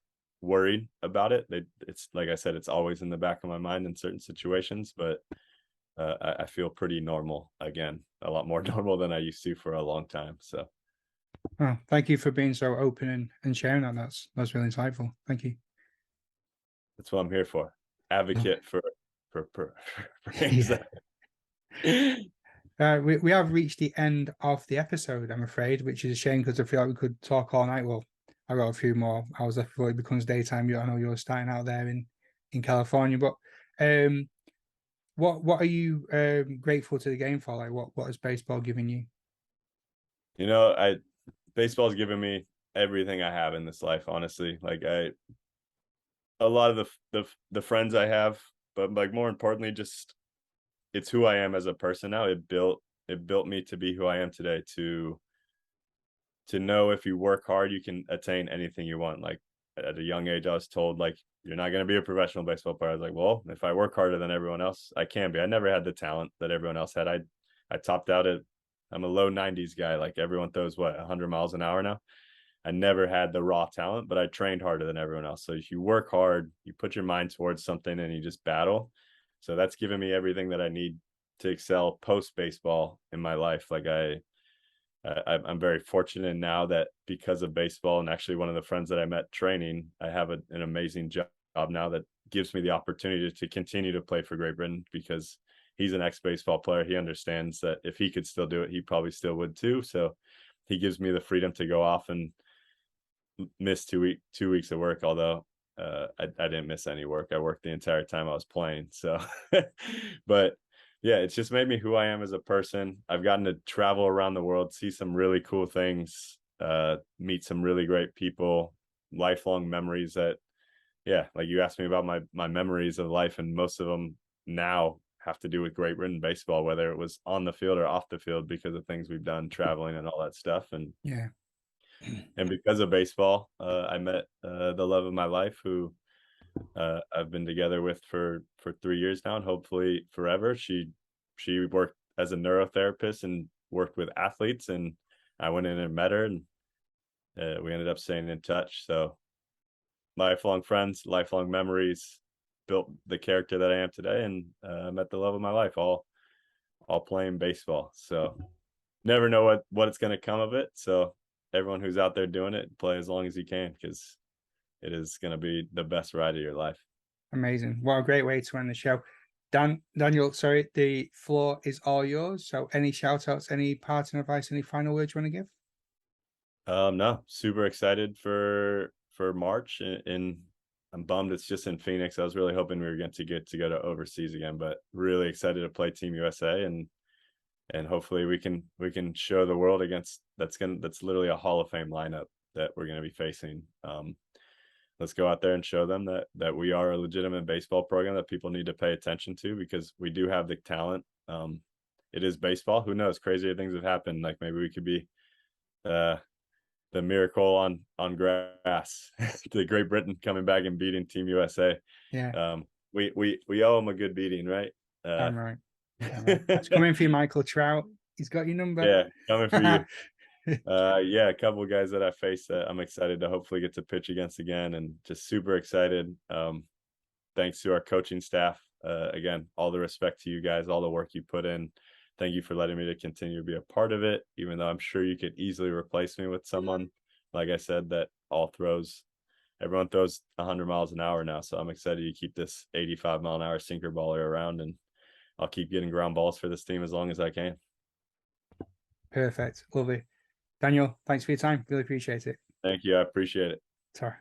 worried about it. It's like I said, it's always in the back of my mind in certain situations, but I feel pretty normal again, a lot more normal than I used to for a long time. So Oh, thank you for being so open and sharing that. That's really insightful. Thank you. that's what I'm here for. Advocate for Yeah. anxiety. We have reached the end of the episode, I'm afraid, which is a shame because I feel like we could talk all night. Well, I got a few more hours left before it becomes daytime. I know you're starting out there in California, but um, what are you grateful to the game for? Like, what has baseball given you? You know, I baseball's given me everything I have in this life, honestly. Like a lot of the friends I have, but like more importantly, just it's who I am as a person now. It built me to be who I am today, to know if you work hard, you can attain anything you want. Like at a young age, I was told like you're not going to be a professional baseball player. I was like, well, if I work harder than everyone else, I can be. I never had the talent that everyone else had. I topped out at I'm a low 90s guy. Like everyone throws what 100 miles an hour now. I never had the raw talent, but I trained harder than everyone else. So if you work hard, you put your mind towards something and you just battle. So that's given me everything that I need to excel post baseball in my life. Like I'm very fortunate now that because of baseball and actually one of the friends that I met training, I have an amazing job now that gives me the opportunity to continue to play for Great Britain because he's an ex-baseball player. He understands that if he could still do it, he probably still would too. So he gives me the freedom to go off and miss 2 weeks of work, although I didn't miss any work. I worked the entire time I was playing. So, but yeah, it's just made me who I am as a person. I've gotten to travel around the world, see some really cool things, meet some really great people, lifelong memories that, yeah, like you asked me about my memories of life, and most of them now have to do with Great Britain baseball, whether it was on the field or off the field because of things we've done, traveling and all that stuff. Yeah. And because of baseball, I met the love of my life, who I've been together with for 3 years now, and hopefully forever. She worked as a neurotherapist and worked with athletes, and I went in and met her, and we ended up staying in touch. So lifelong friends, lifelong memories, built the character that I am today, and met the love of my life, all playing baseball. So never know what it's going to come of it. So everyone who's out there doing it, play as long as you can, because it is going to be the best ride of your life. Amazing. What a great way to end the show. Daniel, sorry, the floor is all yours. So any shout outs, any parting advice, any final words you want to give? No, super excited for March, and I'm bummed it's just in Phoenix. I was really hoping we were going to get to go to overseas again, but really excited to play Team USA, and hopefully we can show the world against that's literally a Hall of Fame lineup that we're going to be facing. Let's go out there and show them that we are a legitimate baseball program that people need to pay attention to, because we do have the talent. It is baseball. Who knows? Crazier things have happened. Like maybe we could be the miracle on grass. The Great Britain coming back and beating Team USA. Yeah. We owe them a good beating, right? I'm right. It's coming for you, Michael Trout. He's got your number. Yeah, coming for you. Yeah, a couple of guys that I faced that I'm excited to hopefully get to pitch against again, and just super excited. Thanks to our coaching staff. Again, all the respect to you guys, all the work you put in. Thank you for letting me to continue to be a part of it, even though I'm sure you could easily replace me with someone, like I said, that everyone throws 100 miles an hour now. So I'm excited to keep this 85-mile-an-hour sinker baller around, and I'll keep getting ground balls for this team as long as I can. Perfect. Lovely. Daniel, thanks for your time. Really appreciate it. Thank you. I appreciate it. Ta.